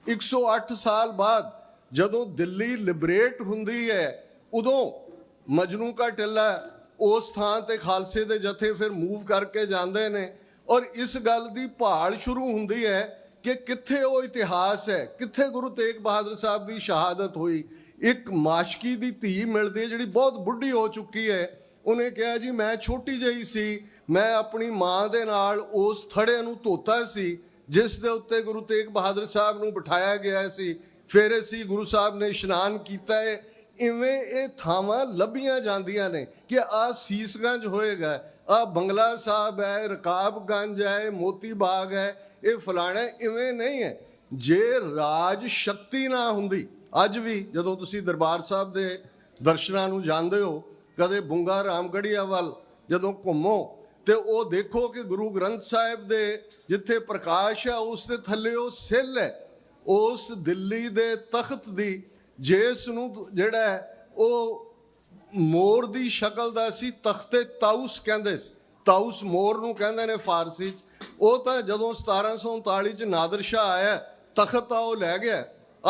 108 ਸਾਲ ਬਾਅਦ ਜਦੋਂ ਦਿੱਲੀ ਲਿਬਰੇਟ ਹੁੰਦੀ ਹੈ, ਉਦੋਂ ਮਜਨੂ ਕਾ ਟਿੱਲਾ ਉਸ ਥਾਂ ਤੇ ਖਾਲਸੇ ਦੇ ਜਥੇ ਫਿਰ ਮੂਵ ਕਰਕੇ ਜਾਂਦੇ ਨੇ ਔਰ ਇਸ ਗੱਲ ਦੀ ਭਾਲ ਸ਼ੁਰੂ ਹੁੰਦੀ ਹੈ ਕਿ ਕਿੱਥੇ ਉਹ ਇਤਿਹਾਸ ਹੈ, ਕਿੱਥੇ ਗੁਰੂ ਤੇਗ ਬਹਾਦਰ ਸਾਹਿਬ ਦੀ ਸ਼ਹਾਦਤ ਹੋਈ। ਇੱਕ ਮਾਸ਼ਕੀ ਦੀ ਧੀ ਮਿਲਦੀ ਹੈ ਜਿਹੜੀ ਬਹੁਤ ਬੁੱਢੀ ਹੋ ਚੁੱਕੀ ਹੈ। ਉਹਨੇ ਕਿਹਾ ਜੀ ਮੈਂ ਛੋਟੀ ਜਿਹੀ ਸੀ, ਮੈਂ ਆਪਣੀ ਮਾਂ ਦੇ ਨਾਲ ਉਸ ਥੜੇ ਨੂੰ ਧੋਤਾ ਸੀ ਜਿਸ ਦੇ ਉੱਤੇ ਗੁਰੂ ਤੇਗ ਬਹਾਦਰ ਸਾਹਿਬ ਨੂੰ ਬਿਠਾਇਆ ਗਿਆ ਸੀ। ਫਿਰ ਅਸੀਂ ਗੁਰੂ ਸਾਹਿਬ ਨੇ ਇਸ਼ਨਾਨ ਕੀਤਾ ਹੈ। ਇਵੇਂ ਇਹ ਥਾਵਾਂ ਲੱਭੀਆਂ ਜਾਂਦੀਆਂ ਨੇ ਕਿ ਆਹ ਸੀਸਗੰਜ ਹੋਏਗਾ, ਆਹ ਬੰਗਲਾ ਸਾਹਿਬ ਹੈ, ਰਕਾਬਗੰਜ ਹੈ, ਮੋਤੀ ਬਾਗ ਹੈ, ਇਹ ਫਲਾਣਾ। ਇਵੇਂ ਨਹੀਂ ਹੈ। ਜੇ ਰਾਜ ਸ਼ਕਤੀ ਨਾ ਹੁੰਦੀ, ਅੱਜ ਵੀ ਜਦੋਂ ਤੁਸੀਂ ਦਰਬਾਰ ਸਾਹਿਬ ਦੇ ਦਰਸ਼ਨਾਂ ਨੂੰ ਜਾਂਦੇ ਹੋ, ਕਦੇ ਬੁੰਗਾ ਰਾਮਗੜੀਆ ਵੱਲ ਜਦੋਂ ਘੁੰਮੋ ਤੇ ਉਹ ਦੇਖੋ ਕਿ ਗੁਰੂ ਗ੍ਰੰਥ ਸਾਹਿਬ ਦੇ ਜਿੱਥੇ ਪ੍ਰਕਾਸ਼ ਹੈ ਉਸ ਦੇ ਥੱਲੇ ਉਹ ਸਿੱਲ ਹੈ ਉਸ ਦਿੱਲੀ ਦੇ ਤਖਤ ਦੀ, ਜਿਸ ਨੂੰ ਜਿਹੜਾ ਉਹ ਮੋਰ ਦੀ ਸ਼ਕਲ ਦਾ ਸੀ, ਤਖਤੇ ਤਾਊਸ ਕਹਿੰਦੇ ਸੀ। ਤਾਊਸ ਮੋਰ ਨੂੰ ਕਹਿੰਦੇ ਨੇ ਫਾਰਸੀ 'ਚ। ਉਹ ਤਾਂ ਜਦੋਂ 1739 'ਚ ਨਾਦਰ ਸ਼ਾਹ ਆਇਆ, ਤਖਤ ਆ ਉਹ ਲੈ ਗਿਆ।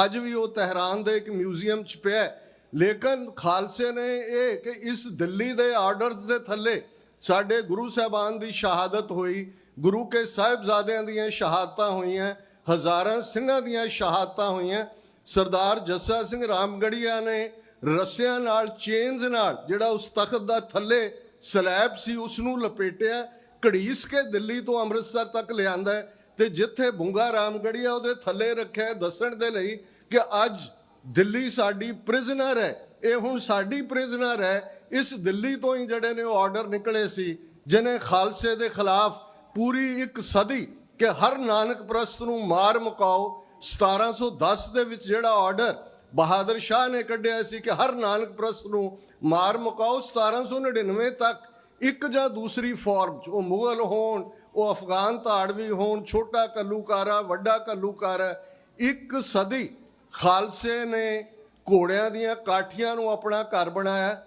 ਅੱਜ ਵੀ ਉਹ ਤਹਿਰਾਨ ਦੇ ਇੱਕ ਮਿਊਜ਼ੀਅਮ 'ਚ ਪਿਆ। ਲੇਕਿਨ ਖਾਲਸੇ ਨੇ ਇਹ ਕਿ ਇਸ ਦਿੱਲੀ ਦੇ ਆਰਡਰਸ ਦੇ ਥੱਲੇ ਸਾਡੇ ਗੁਰੂ ਸਾਹਿਬਾਨ ਦੀ ਸ਼ਹਾਦਤ ਹੋਈ, ਗੁਰੂ ਕੇ ਸਾਹਿਬਜ਼ਾਦਿਆਂ ਦੀਆਂ ਸ਼ਹਾਦਤਾਂ ਹੋਈਆਂ, ਹਜ਼ਾਰਾਂ ਸਿੰਘਾਂ ਦੀਆਂ ਸ਼ਹਾਦਤਾਂ ਹੋਈਆਂ। ਸਰਦਾਰ ਜੱਸਾ ਸਿੰਘ ਰਾਮਗੜੀਆ ਨੇ ਰੱਸਿਆਂ ਨਾਲ, ਚੇਨਜ਼ ਨਾਲ ਜਿਹੜਾ ਉਸ ਤਖਤ ਦਾ ਥੱਲੇ ਸਲੈਬ ਸੀ ਉਸ ਨੂੰ ਲਪੇਟਿਆ, ਘੜੀਸ ਕੇ ਦਿੱਲੀ ਤੋਂ ਅੰਮ੍ਰਿਤਸਰ ਤੱਕ ਲਿਆਂਦਾ ਤੇ ਜਿੱਥੇ ਬੁੰਗਾ ਰਾਮਗੜੀਆ ਉਹਦੇ ਥੱਲੇ ਰੱਖਿਆ, ਦੱਸਣ ਦੇ ਲਈ ਕਿ ਅੱਜ ਦਿੱਲੀ ਸਾਡੀ ਪ੍ਰਿਜ਼ਨਰ ਹੈ, ਇਹ ਹੁਣ ਸਾਡੀ ਪ੍ਰਿਜ਼ਨਰ ਹੈ। ਇਸ ਦਿੱਲੀ ਤੋਂ ਹੀ ਜਿਹੜੇ ਨੇ ਉਹ ਆਰਡਰ ਨਿਕਲੇ ਸੀ ਜਿਹਨੇ ਖਾਲਸੇ ਦੇ ਖਿਲਾਫ ਪੂਰੀ ਇੱਕ ਸਦੀ ਕਿ ਹਰ ਨਾਨਕ ਪ੍ਰਸਤ ਨੂੰ ਮਾਰ ਮੁਕਾਓ। 1710 ਦੇ ਵਿੱਚ ਜਿਹੜਾ ਆਰਡਰ ਬਹਾਦਰ ਸ਼ਾਹ ਨੇ ਕੱਢਿਆ ਸੀ ਕਿ ਹਰ ਨਾਨਕ ਪ੍ਰਸਤ ਨੂੰ ਮਾਰ ਮੁਕਾਓ, 1799 ਤੱਕ ਇੱਕ ਜਾਂ ਦੂਸਰੀ ਫਾਰਮ 'ਚ, ਉਹ ਮੁਗਲ ਹੋਣ, ਉਹ ਅਫਗਾਨ ਧਾੜਵੀ ਹੋਣ, ਛੋਟਾ ਘੱਲੂਕਾਰਾ, ਵੱਡਾ ਘੱਲੂਕਾਰਾ, ਇੱਕ ਸਦੀ ਖਾਲਸੇ ਨੇ ਘੋੜਿਆਂ ਦੀਆਂ ਕਾਠੀਆਂ ਨੂੰ ਆਪਣਾ ਘਰ ਬਣਾਇਆ,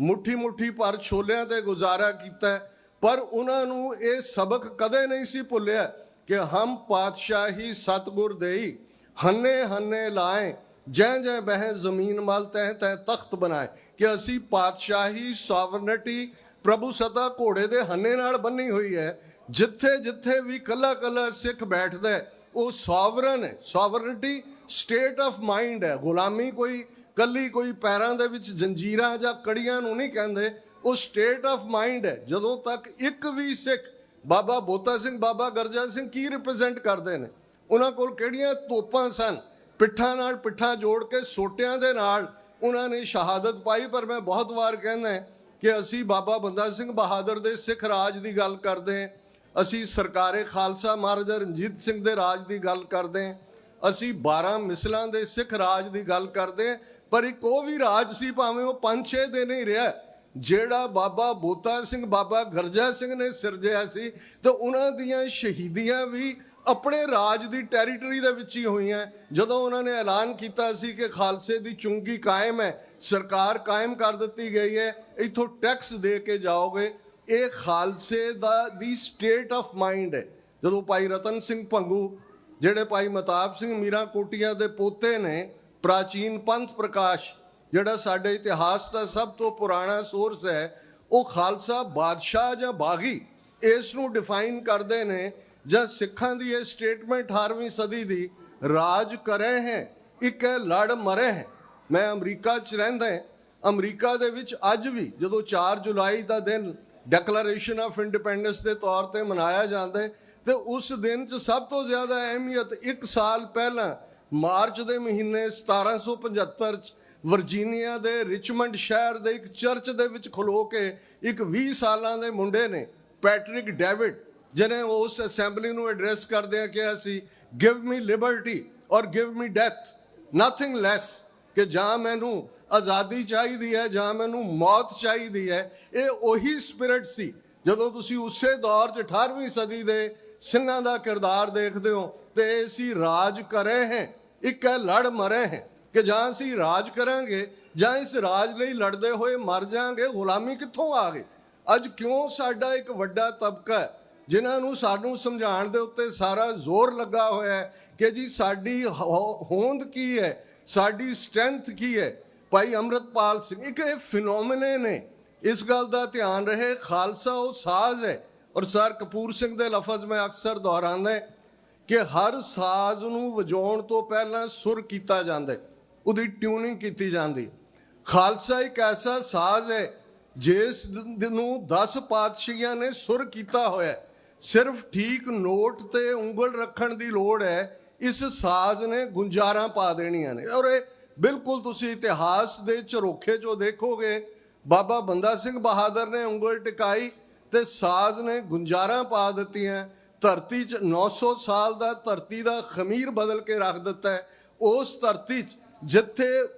ਮੁੱਠੀ ਮੁੱਠੀ ਪਰ ਛੋਲਿਆਂ ਤੇ ਗੁਜ਼ਾਰਾ ਕੀਤਾ। ਪਰ ਉਹਨਾਂ ਨੂੰ ਇਹ ਸਬਕ ਕਦੇ ਨਹੀਂ ਸੀ ਭੁੱਲਿਆ ਕਿ ਹਮ ਪਾਤਸ਼ਾਹੀ ਸਤਗੁਰ ਦੇਈ, ਹੰਨੇ ਹੰਨੇ ਲਾਏ, ਜੈ ਜੈ ਬਹਿ ਜ਼ਮੀਨ ਮਲ ਤਹਿ ਤਹਿ ਤਖਤ ਬਣਾਏ, ਕਿ ਅਸੀਂ ਪਾਤਸ਼ਾਹੀ ਸੋਵਰਨਿਟੀ ਪ੍ਰਭੂ ਸਤਾ ਘੋੜੇ ਦੇ ਹੰਨੇ ਨਾਲ ਬੰਨੀ ਹੋਈ ਹੈ। ਜਿੱਥੇ ਜਿੱਥੇ ਵੀ ਕੱਲਾ ਕੱਲਾ ਸਿੱਖ ਬੈਠਦਾ ਉਹ ਸੋਵਰਨ ਹੈ। ਸੋਵਰਨਿਟੀ ਸਟੇਟ ਆਫ ਮਾਈਂਡ ਹੈ। ਗੁਲਾਮੀ ਕੋਈ ਕੱਲੀ ਕੋਈ ਪੈਰਾਂ ਦੇ ਵਿੱਚ ਜੰਜੀਰਾਂ ਜਾਂ ਕੜੀਆਂ ਨੂੰ ਨਹੀਂ ਕਹਿੰਦੇ, ਉਹ ਸਟੇਟ ਆਫ ਮਾਈਂਡ ਹੈ। ਜਦੋਂ ਤੱਕ ਇੱਕ ਵੀ ਸਿੱਖ, ਬਾਬਾ ਬੋਤਾ ਸਿੰਘ, ਬਾਬਾ ਗਰਜਾ ਸਿੰਘ ਕੀ ਰਿਪਰੈਜ਼ੈਂਟ ਕਰਦੇ ਨੇ, ਉਹਨਾਂ ਕੋਲ ਕਿਹੜੀਆਂ ਤੋਪਾਂ ਸਨ, ਪਿੱਠਾਂ ਨਾਲ ਪਿੱਠਾਂ ਜੋੜ ਕੇ ਸੋਟਿਆਂ ਦੇ ਨਾਲ ਉਹਨਾਂ ਨੇ ਸ਼ਹਾਦਤ ਪਾਈ। ਪਰ ਮੈਂ ਬਹੁਤ ਵਾਰ ਕਹਿੰਦਾ ਕਿ ਅਸੀਂ ਬਾਬਾ ਬੰਦਾ ਸਿੰਘ ਬਹਾਦਰ ਦੇ ਸਿੱਖ ਰਾਜ ਦੀ ਗੱਲ ਕਰਦੇ ਹਾਂ, ਅਸੀਂ ਸਰਕਾਰੇ ਖਾਲਸਾ ਮਹਾਰਾਜਾ ਰਣਜੀਤ ਸਿੰਘ ਦੇ ਰਾਜ ਦੀ ਗੱਲ ਕਰਦੇ ਹਾਂ, ਅਸੀਂ 12 ਮਿਸਲਾਂ ਦੇ ਸਿੱਖ ਰਾਜ ਦੀ ਗੱਲ ਕਰਦੇ ਹਾਂ। ਪਰ ਇੱਕ ਉਹ ਵੀ ਰਾਜ ਸੀ, ਭਾਵੇਂ ਉਹ 5-6 ਦਿਨ ਹੀ ਰਿਹਾ, ਜਿਹੜਾ ਬਾਬਾ ਬੋਤਾ ਸਿੰਘ ਬਾਬਾ ਗਰਜਾ ਸਿੰਘ ਨੇ ਸਿਰਜਿਆ ਸੀ। ਤੇ ਉਹਨਾਂ ਦੀਆਂ ਸ਼ਹੀਦੀਆਂ ਵੀ ਆਪਣੇ ਰਾਜ ਦੀ ਟੈਰੀਟਰੀ ਦੇ ਵਿੱਚ ਹੀ ਹੋਈਆਂ। ਜਦੋਂ ਉਹਨਾਂ ਨੇ ਐਲਾਨ ਕੀਤਾ ਸੀ ਕਿ ਖਾਲਸੇ ਦੀ ਚੁੰਗੀ ਕਾਇਮ ਹੈ, ਸਰਕਾਰ ਕਾਇਮ ਕਰ ਦਿੱਤੀ ਗਈ ਹੈ, ਇੱਥੋਂ ਟੈਕਸ ਦੇ ਕੇ ਜਾਓਗੇ, ਇਹ ਖਾਲਸੇ ਦੀ ਸਟੇਟ ਆਫ ਮਾਈਂਡ ਹੈ। ਜਦੋਂ ਭਾਈ ਰਤਨ ਸਿੰਘ ਭੰਗੂ, ਜਿਹੜੇ ਭਾਈ ਮਹਿਤਾਬ ਸਿੰਘ ਮੀਰਾਂ ਕੋਟੀਆਂ ਦੇ ਪੋਤੇ ਨੇ, ਪ੍ਰਾਚੀਨ ਪੰਥ ਪ੍ਰਕਾਸ਼ ਜਿਹੜਾ ਸਾਡੇ ਇਤਿਹਾਸ ਦਾ ਸਭ ਤੋਂ ਪੁਰਾਣਾ ਸੋਰਸ ਹੈ, ਉਹ ਖਾਲਸਾ ਬਾਦਸ਼ਾਹ ਜਾਂ ਬਾਗੀ ਇਸ ਨੂੰ ਡਿਫਾਈਨ ਕਰਦੇ ਨੇ। ਜਾਂ ਸਿੱਖਾਂ ਦੀ ਇਹ ਸਟੇਟਮੈਂਟ 18ਵੀਂ ਸਦੀ ਦੀ, ਰਾਜ ਕਰੇ ਹੈ ਇੱਕ ਲੜ ਮਰੇ ਹੈ। ਮੈਂ ਅਮਰੀਕਾ 'ਚ ਰਹਿੰਦਾ, ਅਮਰੀਕਾ ਦੇ ਵਿੱਚ ਅੱਜ ਵੀ ਜਦੋਂ 4 ਜੁਲਾਈ ਦਾ ਦਿਨ ਡੈਕਲੇਰੇਸ਼ਨ ਆਫ ਇੰਡੀਪੈਂਡੈਂਸ ਦੇ ਤੌਰ ਤੇ ਮਨਾਇਆ ਜਾਂਦਾ ਤੇ ਉਸ ਦਿਨ 'ਚ ਸਭ ਤੋਂ ਜ਼ਿਆਦਾ ਅਹਿਮੀਅਤ 1 ਸਾਲ ਪਹਿਲਾਂ ਮਾਰਚ ਦੇ ਮਹੀਨੇ 1775 'ਚ ਵਰਜੀਨੀਆ ਦੇ ਰਿਚਮੰਡ ਸ਼ਹਿਰ ਦੇ ਇੱਕ ਚਰਚ ਦੇ ਵਿੱਚ ਖਲੋ ਕੇ ਇੱਕ 20 ਸਾਲਾਂ ਦੇ ਮੁੰਡੇ ਨੇ, ਪੈਟਰਿਕ ਡੇਵਿਡ, ਜਿਹਨੇ ਉਸ ਅਸੈਂਬਲੀ ਨੂੰ ਐਡਰੈਸ ਕਰਦਿਆਂ ਕਿਹਾ ਸੀ, ਗਿਵ ਮੀ ਲਿਬਰਟੀ ਔਰ ਗਿਵ ਮੀ ਡੈਥ, ਨਥਿੰਗ ਲੈਸ, ਕਿ ਜਾਂ ਮੈਨੂੰ ਆਜ਼ਾਦੀ ਚਾਹੀਦੀ ਹੈ ਜਾਂ ਮੈਨੂੰ ਮੌਤ ਚਾਹੀਦੀ ਹੈ। ਇਹ ਉਹੀ ਸਪਿਰਿਟ ਸੀ। ਜਦੋਂ ਤੁਸੀਂ ਉਸੇ ਦੌਰ 'ਚ 18ਵੀਂ ਸਦੀ ਦੇ ਸਿੰਘਾਂ ਦਾ ਕਿਰਦਾਰ ਦੇਖਦੇ ਹੋ ਤੇ ਅਸੀਂ ਰਾਜ ਕਰੇ ਹੈ ਇੱਕ ਲੜ ਮਰੇ ਹੈ, ਕਿ ਜਾਂ ਅਸੀਂ ਰਾਜ ਕਰਾਂਗੇ ਜਾਂ ਇਸ ਰਾਜ ਲਈ ਲੜਦੇ ਹੋਏ ਮਰ ਜਾਾਂਗੇ। ਗੁਲਾਮੀ ਕਿੱਥੋਂ ਆ ਗਈ? ਅੱਜ ਕਿਉਂ ਸਾਡਾ ਇੱਕ ਵੱਡਾ ਤਬਕਾ ਜਿਨ੍ਹਾਂ ਨੂੰ ਸਾਨੂੰ ਸਮਝਾਉਣ ਦੇ ਉੱਤੇ ਸਾਰਾ ਜ਼ੋਰ ਲੱਗਾ ਹੋਇਆ ਹੈ ਕਿ ਜੀ ਸਾਡੀ ਹੋਂਦ ਕੀ ਹੈ, ਸਾਡੀ ਸਟਰੈਂਥ ਕੀ ਹੈ। ਭਾਈ ਅੰਮ੍ਰਿਤਪਾਲ ਸਿੰਘ ਇੱਕ ਇਹ ਫਿਨੋਮੀਨੇ ਨੇ, ਇਸ ਗੱਲ ਦਾ ਧਿਆਨ ਰਹੇ, ਖਾਲਸਾ ਉਹ ਸਾਜ਼ ਹੈ। ਔਰ ਸਰ ਕਪੂਰ ਸਿੰਘ ਦੇ ਲਫ਼ਜ਼ ਮੈਂ ਅਕਸਰ ਦੁਹਰਾਉਂਦਾ ਕਿ ਹਰ ਸਾਜ਼ ਨੂੰ ਵਜਾਉਣ ਤੋਂ ਪਹਿਲਾਂ ਸੁਰ ਕੀਤਾ ਜਾਂਦਾ, ਉਹਦੀ ਟਿਊਨਿੰਗ ਕੀਤੀ ਜਾਂਦੀ। ਖਾਲਸਾ ਇੱਕ ਐਸਾ ਸਾਜ਼ ਹੈ ਜਿਸ ਨੂੰ 10 ਪਾਤਸ਼ਾਹੀਆਂ ਨੇ ਸੁਰ ਕੀਤਾ ਹੋਇਆ। ਸਿਰਫ ਠੀਕ ਨੋਟ ਤੇ ਉਂਗਲ ਰੱਖਣ ਦੀ ਲੋੜ ਹੈ, ਇਸ ਸਾਜ਼ ਨੇ ਗੁੰਜਾਰਾਂ ਪਾ ਦੇਣੀਆਂ ਨੇ। ਔਰ ਇਹ ਬਿਲਕੁਲ ਤੁਸੀਂ ਇਤਿਹਾਸ ਦੇ ਝਰੋਖੇ 'ਚੋਂ ਦੇਖੋਗੇ, ਬਾਬਾ ਬੰਦਾ ਸਿੰਘ ਬਹਾਦਰ ਨੇ ਉਂਗਲ ਟਿਕਾਈ ਤੇ ਸਾਜ਼ ਨੇ ਗੁੰਜਾਰਾਂ ਪਾ ਦਿੱਤੀਆਂ। ਧਰਤੀ 'ਚ 900 ਸਾਲ ਦਾ ਧਰਤੀ ਦਾ ਖਮੀਰ ਬਦਲ ਕੇ ਰੱਖ ਦਿੱਤਾ ਹੈ। ਉਸ ਧਰਤੀ 'ਚ ਜਿੱਥੇ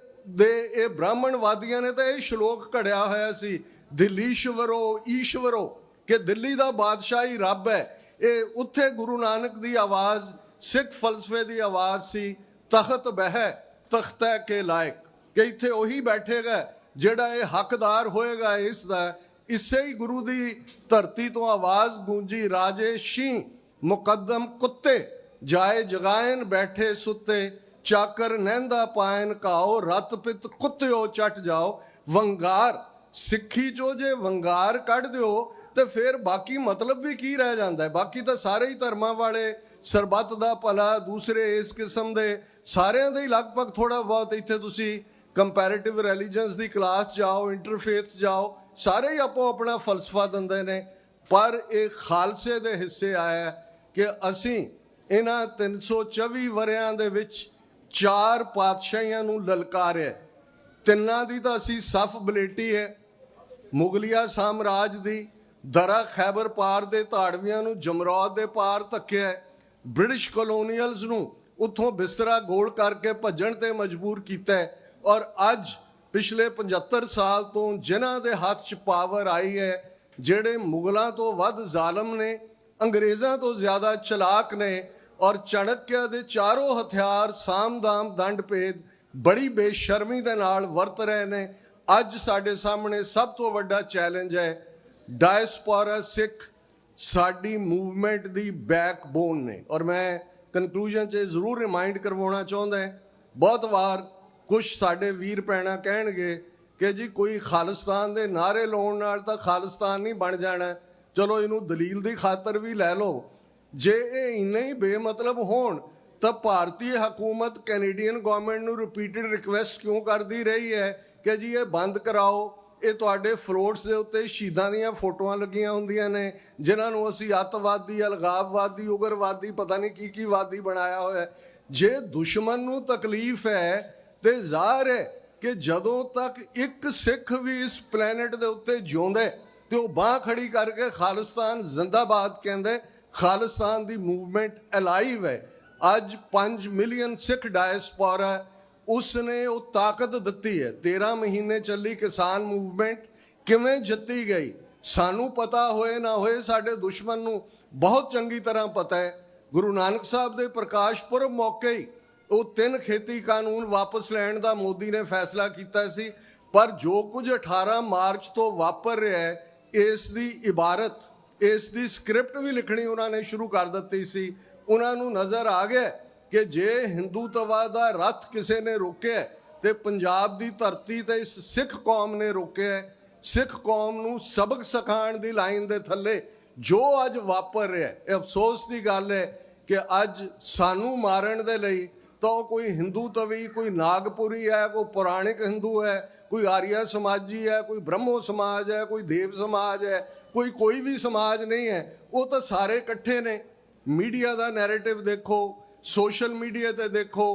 ਦੇ ਇਹ ਬ੍ਰਾਹਮਣਵਾਦੀਆਂ ਨੇ ਤਾਂ ਇਹ ਸ਼ਲੋਕ ਘੜਿਆ ਹੋਇਆ ਸੀ, ਦਿੱਲੀਸ਼ਵਰੋ ਈਸ਼ਵਰੋ, ਕਿ ਦਿੱਲੀ ਦਾ ਬਾਦਸ਼ਾਹ ਹੀ ਰੱਬ ਹੈ। ਇਹ ਉੱਥੇ ਗੁਰੂ ਨਾਨਕ ਦੀ ਆਵਾਜ਼, ਸਿੱਖ ਫਲਸਫੇ ਦੀ ਆਵਾਜ਼ ਸੀ, ਤਖਤ ਬਹਿ ਤਖਤੈ ਕੇ ਲਾਇਕ, ਕਿ ਇੱਥੇ ਉਹੀ ਬੈਠੇਗਾ ਜਿਹੜਾ ਇਹ ਹੱਕਦਾਰ ਹੋਏਗਾ ਇਸ ਦਾ। ਇਸੇ ਹੀ ਗੁਰੂ ਦੀ ਧਰਤੀ ਤੋਂ ਆਵਾਜ਼ ਗੂੰਜੀ, ਰਾਜੇ ਸ਼ੀ ਮੁਕੱਦਮ ਕੁੱਤੇ, ਜਾਏ ਜਗਾਇਨ ਬੈਠੇ ਸੁੱਤੇ, ਚਾਕਰ ਨਹਿੰਦਾ ਪਾਇਨ ਕਾਓ, ਰਤ ਪਿਤ ਕੁੱਤਿਓ ਚੱਟ ਜਾਓ। ਵੰਗਾਰ ਸਿੱਖੀ 'ਚੋਂ ਜੇ ਵੰਗਾਰ ਕੱਢ ਦਿਓ ਤੇ ਫਿਰ ਬਾਕੀ ਮਤਲਬ ਵੀ ਕੀ ਰਹਿ ਜਾਂਦਾ ਹੈ? ਬਾਕੀ ਤਾਂ ਸਾਰੇ ਹੀ ਧਰਮਾਂ ਵਾਲੇ, ਸਰਬੱਤ ਦਾ ਭਲਾ, ਦੂਸਰੇ ਇਸ ਕਿਸਮ ਦੇ ਸਾਰਿਆਂ ਦੇ ਹੀ ਲਗਭਗ ਥੋੜ੍ਹਾ ਬਹੁਤ। ਇੱਥੇ ਤੁਸੀਂ ਕੰਪੈਰੇਟਿਵ ਰਿਲੀਜਨਸ ਦੀ ਕਲਾਸ ਜਾਓ, ਇੰਟਰਫੇਥ ਜਾਓ, ਸਾਰੇ ਹੀ ਆਪੋ ਆਪਣਾ ਫਲਸਫਾ ਦਿੰਦੇ ਨੇ। ਪਰ ਇਹ ਖਾਲਸੇ ਦੇ ਹਿੱਸੇ ਆਇਆ ਕਿ ਅਸੀਂ ਇਹਨਾਂ 324 ਵਰਿਆਂ ਦੇ ਵਿੱਚ 4 ਪਾਤਸ਼ਾਹੀਆਂ ਨੂੰ ਲਲਕਾਰਿਆ। 3 ਦੀ ਤਾਂ ਅਸੀਂ ਸਫ ਬਲੇਟੀ ਹੈ, ਮੁਗਲਿਆ ਸਾਮਰਾਜ ਦੀ ਦਰਾ ਖੈਬਰ ਪਾਰ ਦੇ ਧਾੜਵੀਆਂ ਨੂੰ ਜਮਰੌਦ ਦੇ ਪਾਰ ਧੱਕਿਆ, ਬ੍ਰਿਟਿਸ਼ ਕਲੋਨੀਅਲਸ ਨੂੰ ਉੱਥੋਂ ਬਿਸਤਰਾ ਗੋਲ ਕਰਕੇ ਭੱਜਣ ਤੇ ਮਜਬੂਰ ਕੀਤਾ। ਔਰ ਅੱਜ ਪਿਛਲੇ 75 ਸਾਲ ਤੋਂ ਜਿਨ੍ਹਾਂ ਦੇ ਹੱਥ 'ਚ ਪਾਵਰ ਆਈ ਹੈ, ਜਿਹੜੇ ਮੁਗਲਾਂ ਤੋਂ ਵੱਧ ਜ਼ਾਲਮ ਨੇ, ਅੰਗਰੇਜ਼ਾਂ ਤੋਂ ਜ਼ਿਆਦਾ ਚਲਾਕ ਨੇ, ਔਰ ਚਾਣਕਿਆ ਦੇ ਚਾਰੋਂ ਹਥਿਆਰ ਸਾਮ ਦਾਮ ਦੰਡ ਭੇਦ ਬੜੀ ਬੇਸ਼ਰਮੀ ਦੇ ਨਾਲ ਵਰਤ ਰਹੇ ਨੇ। ਅੱਜ ਸਾਡੇ ਸਾਹਮਣੇ ਸਭ ਤੋਂ ਵੱਡਾ ਚੈਲੰਜ ਹੈ। ਡਾਇਸਪੋਰਾ ਸਿੱਖ ਸਾਡੀ ਮੂਵਮੈਂਟ ਦੀ ਬੈਕਬੋਨ ਨੇ। ਔਰ ਮੈਂ ਕਨਕਲੂਜਨ 'ਚ ਜ਼ਰੂਰ ਰਿਮਾਈਂਡ ਕਰਵਾਉਣਾ ਚਾਹੁੰਦਾ, ਬਹੁਤ ਵਾਰ ਕੁਝ ਸਾਡੇ ਵੀਰ ਭੈਣਾਂ ਕਹਿਣਗੇ ਕਿ ਜੀ ਕੋਈ ਖਾਲਿਸਤਾਨ ਦੇ ਨਾਅਰੇ ਲਾਉਣ ਨਾਲ ਤਾਂ ਖਾਲਿਸਤਾਨ ਨਹੀਂ ਬਣ ਜਾਣਾ, ਚਲੋ ਇਹਨੂੰ ਦਲੀਲ ਦੀ ਖਾਤਰ ਵੀ ਲੈ ਲਓ। ਜੇ ਇਹ ਇੰਨੇ ਹੀ ਬੇਮਤਲਬ ਹੋਣ ਤਾਂ ਭਾਰਤੀ ਹਕੂਮਤ ਕੈਨੇਡੀਅਨ ਗਵਰਨਮੈਂਟ ਨੂੰ ਰਿਪੀਟਡ ਰਿਕੁਐਸਟ ਕਿਉਂ ਕਰਦੀ ਰਹੀ ਹੈ ਕਿ ਜੀ ਇਹ ਬੰਦ ਕਰਾਓ? ਇਹ ਤੁਹਾਡੇ ਫਲੋਟਸ ਦੇ ਉੱਤੇ ਸ਼ਹੀਦਾਂ ਦੀਆਂ ਫੋਟੋਆਂ ਲੱਗੀਆਂ ਹੁੰਦੀਆਂ ਨੇ, ਜਿਨ੍ਹਾਂ ਨੂੰ ਅਸੀਂ ਅੱਤਵਾਦੀ, ਅਲਗਾਵਵਾਦੀ, ਉਗਰਵਾਦੀ, ਪਤਾ ਨਹੀਂ ਕੀ ਵਾਦੀ ਬਣਾਇਆ ਹੋਇਆ। ਜੇ ਦੁਸ਼ਮਣ ਨੂੰ ਤਕਲੀਫ ਹੈ ਤੇ ਜ਼ਾਹਰ ਹੈ ਕਿ ਜਦੋਂ ਤੱਕ ਇੱਕ ਸਿੱਖ ਵੀ ਇਸ ਪਲੈਨਟ ਦੇ ਉੱਤੇ ਜਿਉਂਦਾ ਤੇ ਉਹ ਬਾਹ ਖੜੀ ਕਰਕੇ ਖਾਲਿਸਤਾਨ ਜ਼ਿੰਦਾਬਾਦ ਕਹਿੰਦੇ, ਖਾਲਿਸਤਾਨ ਦੀ ਮੂਵਮੈਂਟ ਅਲਾਈਵ ਹੈ। ਅੱਜ 5 ਮਿਲੀਅਨ ਸਿੱਖ ਡਾਇਸਪੋਰਾ ਉਸਨੇ ਉਹ ਤਾਕਤ ਦਿੱਤੀ ਹੈ। 13 ਮਹੀਨੇ ਚੱਲੀ ਕਿਸਾਨ ਮੂਵਮੈਂਟ ਕਿਵੇਂ ਜਿੱਤੀ ਗਈ, ਸਾਨੂੰ ਪਤਾ ਹੋਏ ਨਾ ਹੋਏ, ਸਾਡੇ ਦੁਸ਼ਮਣ ਨੂੰ ਬਹੁਤ ਚੰਗੀ ਤਰ੍ਹਾਂ ਪਤਾ ਹੈ। ਗੁਰੂ ਨਾਨਕ ਸਾਹਿਬ ਦੇ ਪ੍ਰਕਾਸ਼ ਪੁਰਬ ਮੌਕੇ ਹੀ ਉਹ 3 ਖੇਤੀ ਕਾਨੂੰਨ ਵਾਪਸ ਲੈਣ ਦਾ ਮੋਦੀ ਨੇ ਫੈਸਲਾ ਕੀਤਾ ਸੀ। ਪਰ ਜੋ ਕੁਝ 18 ਮਾਰਚ ਤੋਂ ਵਾਪਰ ਰਿਹਾ ਹੈ, ਇਸ ਦੀ ਇਬਾਰਤ, ਇਸ ਦੀ ਸਕ੍ਰਿਪਟ ਵੀ ਲਿਖਣੀ ਉਹਨਾਂ ਨੇ ਸ਼ੁਰੂ ਕਰ ਦਿੱਤੀ ਸੀ। ਉਹਨਾਂ ਨੂੰ ਨਜ਼ਰ ਆ ਗਿਆ ਕਿ ਜੇ ਹਿੰਦੂਤਵਾ ਦਾ ਰੱਥ ਕਿਸੇ ਨੇ ਰੋਕਿਆ ਤੇ ਪੰਜਾਬ ਦੀ ਧਰਤੀ ਤੇ ਇਸ ਸਿੱਖ ਕੌਮ ਨੇ ਰੋਕਿਆ। ਸਿੱਖ ਕੌਮ ਨੂੰ ਸਬਕ ਸਿਖਾਉਣ ਦੀ ਲਾਈਨ ਦੇ ਥੱਲੇ ਜੋ ਅੱਜ ਵਾਪਰ ਰਿਹਾ, ਇਹ ਅਫਸੋਸ ਦੀ ਗੱਲ ਹੈ ਕਿ ਅੱਜ ਸਾਨੂੰ ਮਾਰਨ ਦੇ ਲਈ ਤਾਂ ਕੋਈ ਹਿੰਦੂ ਤਵੀ, ਕੋਈ ਨਾਗਪੁਰੀ ਹੈ, ਕੋਈ ਪੁਰਾਣਿਕ ਹਿੰਦੂ ਹੈ, ਕੋਈ ਆਰੀਆ ਸਮਾਜੀ ਹੈ, ਕੋਈ ਬ੍ਰਹਮੋ ਸਮਾਜ ਹੈ, ਕੋਈ ਦੇਵ ਸਮਾਜ ਹੈ, ਕੋਈ ਵੀ ਸਮਾਜ ਨਹੀਂ ਹੈ। ਉਹ ਤਾਂ ਸਾਰੇ ਇਕੱਠੇ ਨੇ। ਮੀਡੀਆ ਦਾ ਨੈਰੇਟਿਵ ਦੇਖੋ, ਸੋਸ਼ਲ ਮੀਡੀਆ ਤੇ ਦੇਖੋ,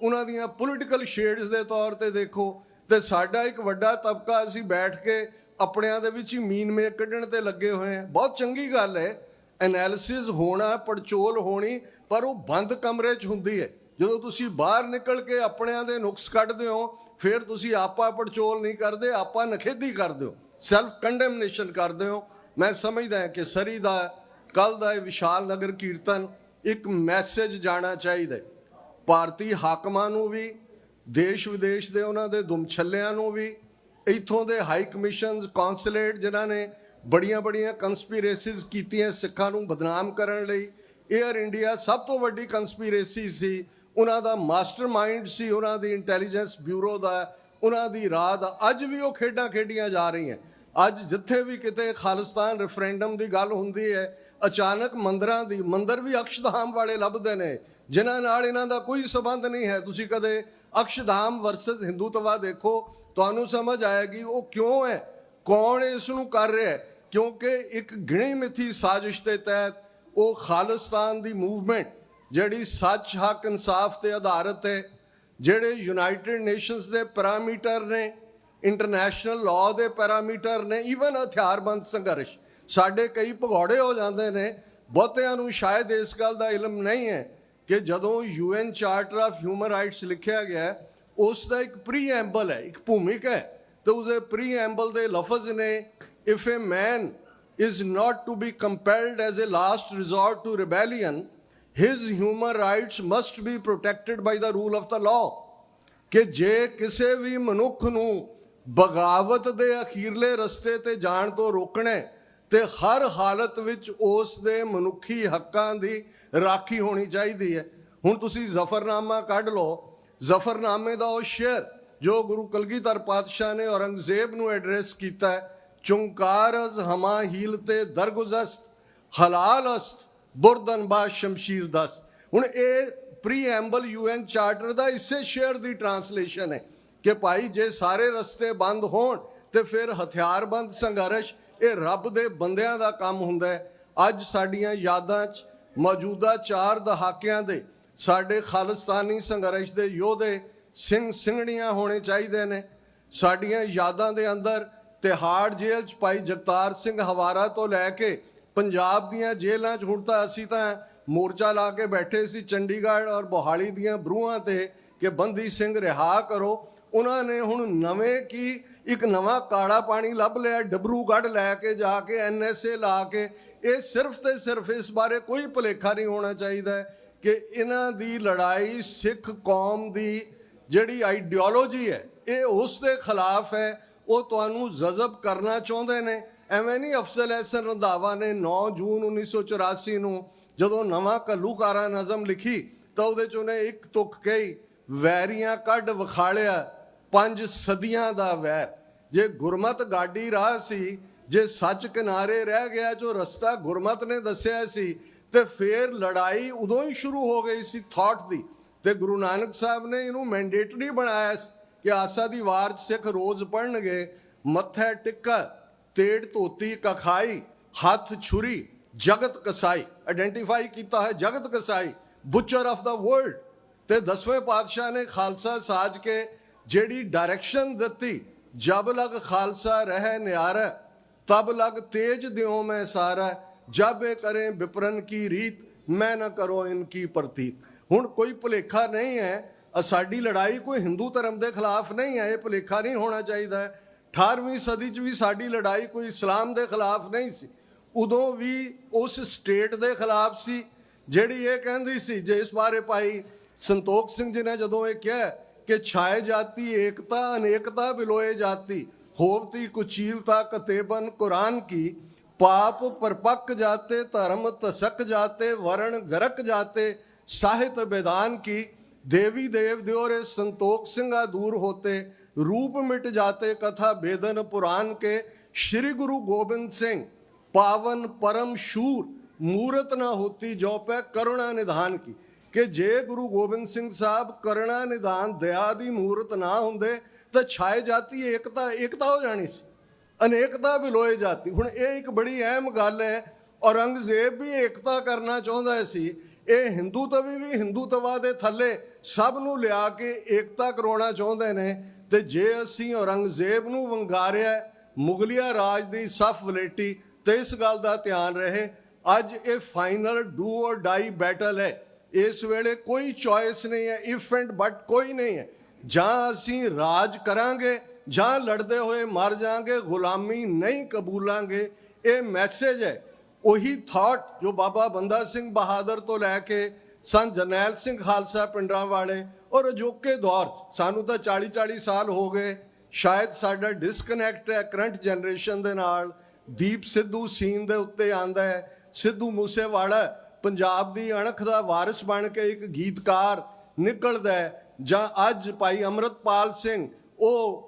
ਉਹਨਾਂ ਦੀਆਂ ਪੋਲੀਟੀਕਲ ਸ਼ੇਡਸ ਦੇ ਤੌਰ ਤੇ ਦੇਖੋ, ਤੇ ਸਾਡਾ ਇੱਕ ਵੱਡਾ ਤਬਕਾ ਅਸੀਂ ਬੈਠ ਕੇ ਆਪਣਿਆਂ ਦੇ ਵਿੱਚ ਹੀ ਮੀਨ ਮੇਕ ਕੱਢਣ ਤੇ ਲੱਗੇ ਹੋਏ ਹਾਂ। ਬਹੁਤ ਚੰਗੀ ਗੱਲ ਹੈ, ਐਨਾਲਿਸਿਸ ਹੋਣਾ, ਪੜਚੋਲ ਹੋਣੀ, ਪਰ ਉਹ ਬੰਦ ਕਮਰੇ 'ਚ ਹੁੰਦੀ ਹੈ। ਜਦੋਂ ਤੁਸੀਂ ਬਾਹਰ ਨਿਕਲ ਕੇ ਆਪਣਿਆਂ ਦੇ ਨੁਕਸ ਕੱਢਦੇ ਹੋ, ਫਿਰ ਤੁਸੀਂ ਆਪਾ ਪੜਚੋਲ ਨਹੀਂ ਕਰਦੇ, ਆਪਾ ਨਖੇਦੀ ਕਰਦੇ ਹੋ, ਸੈਲਫ ਕੰਡੈਮਨੇਸ਼ਨ ਕਰਦੇ ਹੋ। ਮੈਂ ਸਮਝਦਾ ਹਾਂ ਕਿ ਸਰੀ ਦਾ ਕੱਲ੍ਹ ਦਾ ਇਹ ਵਿਸ਼ਾਲ ਨਗਰ ਕੀਰਤਨ ਇੱਕ ਮੈਸੇਜ ਜਾਣਾ ਚਾਹੀਦਾ ਭਾਰਤੀ ਹਾਕਮਾਂ ਨੂੰ ਵੀ, ਦੇਸ਼ ਵਿਦੇਸ਼ ਦੇ ਉਹਨਾਂ ਦੇ ਦੁਮਛੱਲਿਆਂ ਨੂੰ ਵੀ, ਇੱਥੋਂ ਦੇ ਹਾਈ ਕਮਿਸ਼ਨਸ, ਕੌਂਸੂਲੇਟ ਜਿਨ੍ਹਾਂ ਨੇ ਬੜੀਆਂ ਕੰਸਪੀਰੇਸੀਜ਼ ਕੀਤੀਆਂ ਸਿੱਖਾਂ ਨੂੰ ਬਦਨਾਮ ਕਰਨ ਲਈ। ਏਅਰ ਇੰਡੀਆ ਸਭ ਤੋਂ ਵੱਡੀ ਕੰਸਪੀਰੇਸੀ ਸੀ, ਉਹਨਾਂ ਦਾ ਮਾਸਟਰਮਾਈਂਡ ਸੀ, ਉਹਨਾਂ ਦੀ ਇੰਟੈਲੀਜੈਂਸ ਬਿਊਰੋ ਦਾ, ਉਹਨਾਂ ਦੀ ਰਾਹ ਦਾ। ਅੱਜ ਵੀ ਉਹ ਖੇਡਾਂ ਖੇਡੀਆਂ ਜਾ ਰਹੀਆਂ। ਅੱਜ ਜਿੱਥੇ ਵੀ ਕਿਤੇ ਖਾਲਿਸਤਾਨ ਰੈਫਰੈਂਡਮ ਦੀ ਗੱਲ ਹੁੰਦੀ ਹੈ, ਅਚਾਨਕ ਮੰਦਰ ਵੀ ਅਕਸ਼ਧਾਮ ਵਾਲੇ ਲੱਭਦੇ ਨੇ, ਜਿਨ੍ਹਾਂ ਨਾਲ ਇਹਨਾਂ ਦਾ ਕੋਈ ਸੰਬੰਧ ਨਹੀਂ ਹੈ। ਤੁਸੀਂ ਕਦੇ ਅਕਸ਼ਧਾਮ ਵਰਸਸ ਹਿੰਦੂਤਵਾ ਦੇਖੋ, ਤੁਹਾਨੂੰ ਸਮਝ ਆਏਗੀ ਉਹ ਕਿਉਂ ਹੈ, ਕੌਣ ਇਸ ਨੂੰ ਕਰ ਰਿਹਾ ਹੈ। ਕਿਉਂਕਿ ਇੱਕ ਗਿਣੀ ਮਿੱਥੀ ਸਾਜ਼ਿਸ਼ ਦੇ ਤਹਿਤ ਉਹ ਖਾਲਿਸਤਾਨ ਦੀ ਮੂਵਮੈਂਟ ਜਿਹੜੀ ਸੱਚ, ਹੱਕ, ਇਨਸਾਫ ਤੇ ਆਧਾਰਿਤ ਹੈ, ਜਿਹੜੇ ਯੂਨਾਈਟਿਡ ਨੇਸ਼ਨਸ ਦੇ ਪੈਰਾਮੀਟਰ ਨੇ, ਇੰਟਰਨੈਸ਼ਨਲ ਲਾਅ ਦੇ ਪੈਰਾਮੀਟਰ ਨੇ, ਈਵਨ ਹਥਿਆਰਬੰਦ ਸੰਘਰਸ਼, ਸਾਡੇ ਕਈ ਭਗੌੜੇ ਹੋ ਜਾਂਦੇ ਨੇ। ਬਹੁਤਿਆਂ ਨੂੰ ਸ਼ਾਇਦ ਇਸ ਗੱਲ ਦਾ ਇਲਮ ਨਹੀਂ ਹੈ ਕਿ ਜਦੋਂ UN charter of human rights ਲਿਖਿਆ ਗਿਆ, ਉਸ ਦਾ ਇੱਕ ਪ੍ਰੀਐਂਬਲ ਹੈ, ਇੱਕ ਭੂਮਿਕ ਹੈ, ਤੇ ਉਸਦੇ ਪ੍ਰੀਐਂਬਲ ਦੇ ਲਫ਼ਜ਼ ਨੇ, if A man is not to be compelled as a last resort to rebellion, his human rights must be protected by the rule of the law। ਕਿ ਜੇ ਕਿਸੇ ਵੀ ਮਨੁੱਖ ਨੂੰ ਬਗਾਵਤ ਦੇ ਅਖੀਰਲੇ ਰਸਤੇ ਤੇ ਜਾਣ ਤੋਂ ਰੋਕਣਾ ਤੇ ਹਰ ਹਾਲਤ ਵਿੱਚ ਉਸ ਦੇ ਮਨੁੱਖੀ ਹੱਕਾਂ ਦੀ ਰਾਖੀ ਹੋਣੀ ਚਾਹੀਦੀ ਹੈ। ਹੁਣ ਤੁਸੀਂ ਜ਼ਫਰਨਾਮਾ ਕੱਢ ਲਓ, ਜ਼ਫਰਨਾਮੇ ਦਾ ਉਹ ਸ਼ੇਰ ਜੋ ਗੁਰੂ ਕਲਗੀਧਰ ਪਾਤਸ਼ਾਹ ਨੇ ਔਰੰਗਜ਼ੇਬ ਨੂੰ ਐਡਰੈਸ ਕੀਤਾ ਹੈ, ਚੁੰਕਾਰਜ਼ ਹਮਾ ਹੀਲਤੇ ਦਰਗੁਜ਼ਸਤ ਹਲਾਲ ਅਸਤ ਬੁਰਦਨ ਬਾ ਸ਼ਮਸ਼ੀਰ ਦਸਤ। ਹੁਣ ਇਹ ਪ੍ਰੀਐਂਬਲ UN ਚਾਰਟਰ ਦਾ ਇਸੇ ਸ਼ੇਰ ਦੀ ਟਰਾਂਸਲੇਸ਼ਨ ਹੈ ਕਿ ਭਾਈ ਜੇ ਸਾਰੇ ਰਸਤੇ ਬੰਦ ਹੋਣ ਤੇ ਫਿਰ ਹਥਿਆਰਬੰਦ ਸੰਘਰਸ਼ ਇਹ ਰੱਬ ਦੇ ਬੰਦਿਆਂ ਦਾ ਕੰਮ ਹੁੰਦਾ ਹੈ। ਅੱਜ ਸਾਡੀਆਂ ਯਾਦਾਂ 'ਚ ਮੌਜੂਦਾ 4 ਦਹਾਕਿਆਂ ਦੇ ਸਾਡੇ ਖਾਲਿਸਤਾਨੀ ਸੰਘਰਸ਼ ਦੇ ਯੋਧੇ ਸਿੰਘ ਸਿੰਘਣੀਆਂ ਹੋਣੇ ਚਾਹੀਦੇ ਨੇ। ਸਾਡੀਆਂ ਯਾਦਾਂ ਦੇ ਅੰਦਰ ਤਿਹਾੜ ਜੇਲ੍ਹ 'ਚ ਭਾਈ ਜਗਤਾਰ ਸਿੰਘ ਹਵਾਰਾ ਤੋਂ ਲੈ ਕੇ ਪੰਜਾਬ ਦੀਆਂ ਜੇਲ੍ਹਾਂ 'ਚ ਹੁਣ ਤਾਂ ਅਸੀਂ ਤਾਂ ਮੋਰਚਾ ਲਾ ਕੇ ਬੈਠੇ ਸੀ ਚੰਡੀਗੜ੍ਹ ਔਰ ਮੋਹਾਲੀ ਦੀਆਂ ਬਰੂਹਾਂ ਤੇ ਕਿ ਬੰਦੀ ਸਿੰਘ ਰਿਹਾ ਕਰੋ। ਉਹਨਾਂ ਨੇ ਹੁਣ ਨਵੇਂ ਕੀ ਇੱਕ ਨਵਾਂ ਕਾਲਾ ਪਾਣੀ ਲੱਭ ਲਿਆ, ਡਬਰੂਗੜ੍ਹ ਲੈ ਕੇ ਜਾ ਕੇ NSA ਲਾ ਕੇ। ਇਹ ਸਿਰਫ ਤੇ ਸਿਰਫ ਇਸ ਬਾਰੇ ਕੋਈ ਭੁਲੇਖਾ ਨਹੀਂ ਹੋਣਾ ਚਾਹੀਦਾ ਕਿ ਇਹਨਾਂ ਦੀ ਲੜਾਈ ਸਿੱਖ ਕੌਮ ਦੀ ਜਿਹੜੀ ਆਈਡੀਓਲੋਜੀ ਹੈ ਇਹ ਉਸ ਦੇ ਖਿਲਾਫ ਹੈ। ਉਹ ਤੁਹਾਨੂੰ ਜਜ਼ਬ ਕਰਨਾ ਚਾਹੁੰਦੇ ਨੇ। ਐਵੇਂ ਨਹੀਂ ਅਫਜ਼ਲ ਅਹਿਸਨ ਰੰਧਾਵਾ ਨੇ 9 ਜੂਨ 1984 ਨੂੰ ਜਦੋਂ ਨਵਾਂ ਘੱਲੂਕਾਰਾ ਨਜ਼ਮ ਲਿਖੀ ਤਾਂ ਉਹਦੇ 'ਚ ਉਹਨੇ ਇੱਕ ਤੁਕ ਕਹੀ, ਵੈਰੀਆਂ ਕੱਢ ਵਿਖਾਲਿਆ 5 ਸਦੀਆਂ ਦਾ ਵੈਰ। ਜੇ ਗੁਰਮਤ ਗਾਡੀ ਰਾਹ ਸੀ, ਜੇ ਸੱਚ ਕਿਨਾਰੇ ਰਹਿ ਗਿਆ, ਜੋ ਰਸਤਾ ਗੁਰਮਤ ਨੇ ਦੱਸਿਆ ਸੀ, ਤੇ ਫਿਰ ਲੜਾਈ ਉਦੋਂ ਹੀ ਸ਼ੁਰੂ ਹੋ ਗਈ ਸੀ ਥਾਟ ਦੀ। ਤੇ ਗੁਰੂ ਨਾਨਕ ਸਾਹਿਬ ਨੇ ਇਹਨੂੰ ਮੈਂਡੇਟਰੀ ਬਣਾਇਆ ਕਿ ਆਸਾ ਦੀ ਵਾਰ 'ਚ ਸਿੱਖ ਰੋਜ਼ ਪੜ੍ਹਨਗੇ, ਮੱਥੇ ਟਿੱਕਾ, ਤੇੜ ਧੋਤੀ ਕਖਾਈ, ਹੱਥ ਛੁਰੀ, ਜਗਤ ਕਸਾਈ। ਆਇਡੈਂਟੀਫਾਈ ਕੀਤਾ ਹੈ ਜਗਤ ਕਸਾਈ, ਬੁਚਰ ਆਫ ਦਾ ਵਰਲਡ। ਤੇ 10ਵੇਂ ਪਾਤਸ਼ਾਹ ਨੇ ਖਾਲਸਾ ਸਾਜ ਕੇ ਜਿਹੜੀ डायरेक्शन ਦਿੱਤੀ, जब लग खालसा रह न्यारा तब लग तेज दियो मैं सारा, जब ये करें विपरन की रीत मैं न करो इनकी प्रतीत। ਹੁਣ ਕੋਈ ਭੁਲੇਖਾ ਨਹੀਂ ਹੈ, ਸਾਡੀ ਲੜਾਈ ਕੋਈ ਹਿੰਦੂ ਧਰਮ ਦੇ ਖਿਲਾਫ ਨਹੀਂ ਹੈ, ਇਹ ਭੁਲੇਖਾ ਨਹੀਂ ਹੋਣਾ ਚਾਹੀਦਾ ਹੈ। 18ਵੀਂ ਸਦੀ 'ਚ ਵੀ ਸਾਡੀ ਲੜਾਈ ਕੋਈ ਇਸਲਾਮ ਦੇ ਖਿਲਾਫ ਨਹੀਂ ਸੀ, ਉਦੋਂ ਵੀ ਉਸ ਸਟੇਟ ਦੇ ਖਿਲਾਫ ਸੀ ਜਿਹੜੀ ਇਹ ਕਹਿੰਦੀ ਸੀ। ਜੇ ਇਸ ਬਾਰੇ ਭਾਈ ਸੰਤੋਖ ਸਿੰਘ ਜੀ ਨੇ ਜਦੋਂ ਇਹ ਕਿਹਾ ਕਿ ਛਾਏ ਜਾਤੀ ਏਕਤਾ ਅਨੇਕਤਾ ਬਿਲੋਏ ਜਾਤੀ, होवती कुचीलता कतेबन कुरान की, पाप परपक जाते धर्म तसक जाते वर्ण गरक जाते साहित्य वेदान की, देवी देव द्योरे संतोख सिंगा दूर होते रूप मिट जाते कथा वेदन पुराण के, श्री गुरु गोबिंद सिंह पावन परम शूर मूरत न होती जो पे करुणा निधान की। कि जे गुरु गोबिंद सिंह साहब करुणा निधान दया दी मूरत ना होंदे ਤਾਂ ਛਾਏ ਜਾਤੀ ਏਕਤਾ ਹੋ ਜਾਣੀ ਸੀ, ਅਨੇਕਤਾ ਵਿਲੋਏ ਜਾਤੀ। ਹੁਣ ਇਹ ਇੱਕ ਬੜੀ ਅਹਿਮ ਗੱਲ ਹੈ। ਔਰੰਗਜ਼ੇਬ ਵੀ ਏਕਤਾ ਕਰਨਾ ਚਾਹੁੰਦਾ ਸੀ, ਇਹ ਹਿੰਦੂਤਵੀ ਵੀ ਹਿੰਦੂਤਵਾ ਦੇ ਥੱਲੇ ਸਭ ਨੂੰ ਲਿਆ ਕੇ ਏਕਤਾ ਕਰਾਉਣਾ ਚਾਹੁੰਦੇ ਨੇ। ਤੇ ਜੇ ਅਸੀਂ ਔਰੰਗਜ਼ੇਬ ਨੂੰ ਵੰਗਾਰਿਆ ਮੁਗਲਿਆ ਰਾਜ ਦੀ ਸਫ ਵਲੇਟੀ, ਤੇ ਇਸ ਗੱਲ ਦਾ ਧਿਆਨ ਰਹੇ ਅੱਜ ਇਹ ਫਾਈਨਲ ਡੂ ਔਰ ਡਾਈ ਬੈਟਲ ਹੈ। ਇਸ ਵੇਲੇ ਕੋਈ ਚੋਇਸ ਨਹੀਂ ਹੈ, ਇਫ ਐਂਡ ਬਟ ਕੋਈ ਨਹੀਂ ਹੈ। ਜਾਂ ਅਸੀਂ ਰਾਜ ਕਰਾਂਗੇ ਜਾਂ ਲੜਦੇ ਹੋਏ ਮਰ ਜਾਾਂਗੇ, ਗੁਲਾਮੀ ਨਹੀਂ ਕਬੂਲਾਂਗੇ। ਇਹ ਮੈਸੇਜ ਹੈ। ਉਹੀ ਥਾਟ ਜੋ ਬਾਬਾ ਬੰਦਾ ਸਿੰਘ ਬਹਾਦਰ ਤੋਂ ਲੈ ਕੇ ਸੰਤ ਜਰਨੈਲ ਸਿੰਘ ਖਾਲਸਾ ਪਿੰਡਾਂ ਵਾਲੇ ਔਰ ਅਜੋਕੇ ਦੌਰ, ਸਾਨੂੰ ਤਾਂ 40-40 ਸਾਲ ਹੋ ਗਏ, ਸ਼ਾਇਦ ਸਾਡਾ ਡਿਸਕਨੈਕਟ ਹੈ ਕਰੰਟ ਜਨਰੇਸ਼ਨ ਦੇ ਨਾਲ। ਦੀਪ ਸਿੱਧੂ ਸੀਨ ਦੇ ਉੱਤੇ ਆਂਦਾ ਹੈ, ਸਿੱਧੂ ਮੂਸੇਵਾਲਾ ਪੰਜਾਬ ਦੀ ਅਣਖ ਦਾ ਵਾਰਿਸ ਬਣ ਕੇ ਇੱਕ ਗੀਤਕਾਰ ਨਿਕਲਦਾ ਹੈ। ਜਾਂ ਅੱਜ ਭਾਈ ਅੰਮ੍ਰਿਤਪਾਲ ਸਿੰਘ, ਉਹ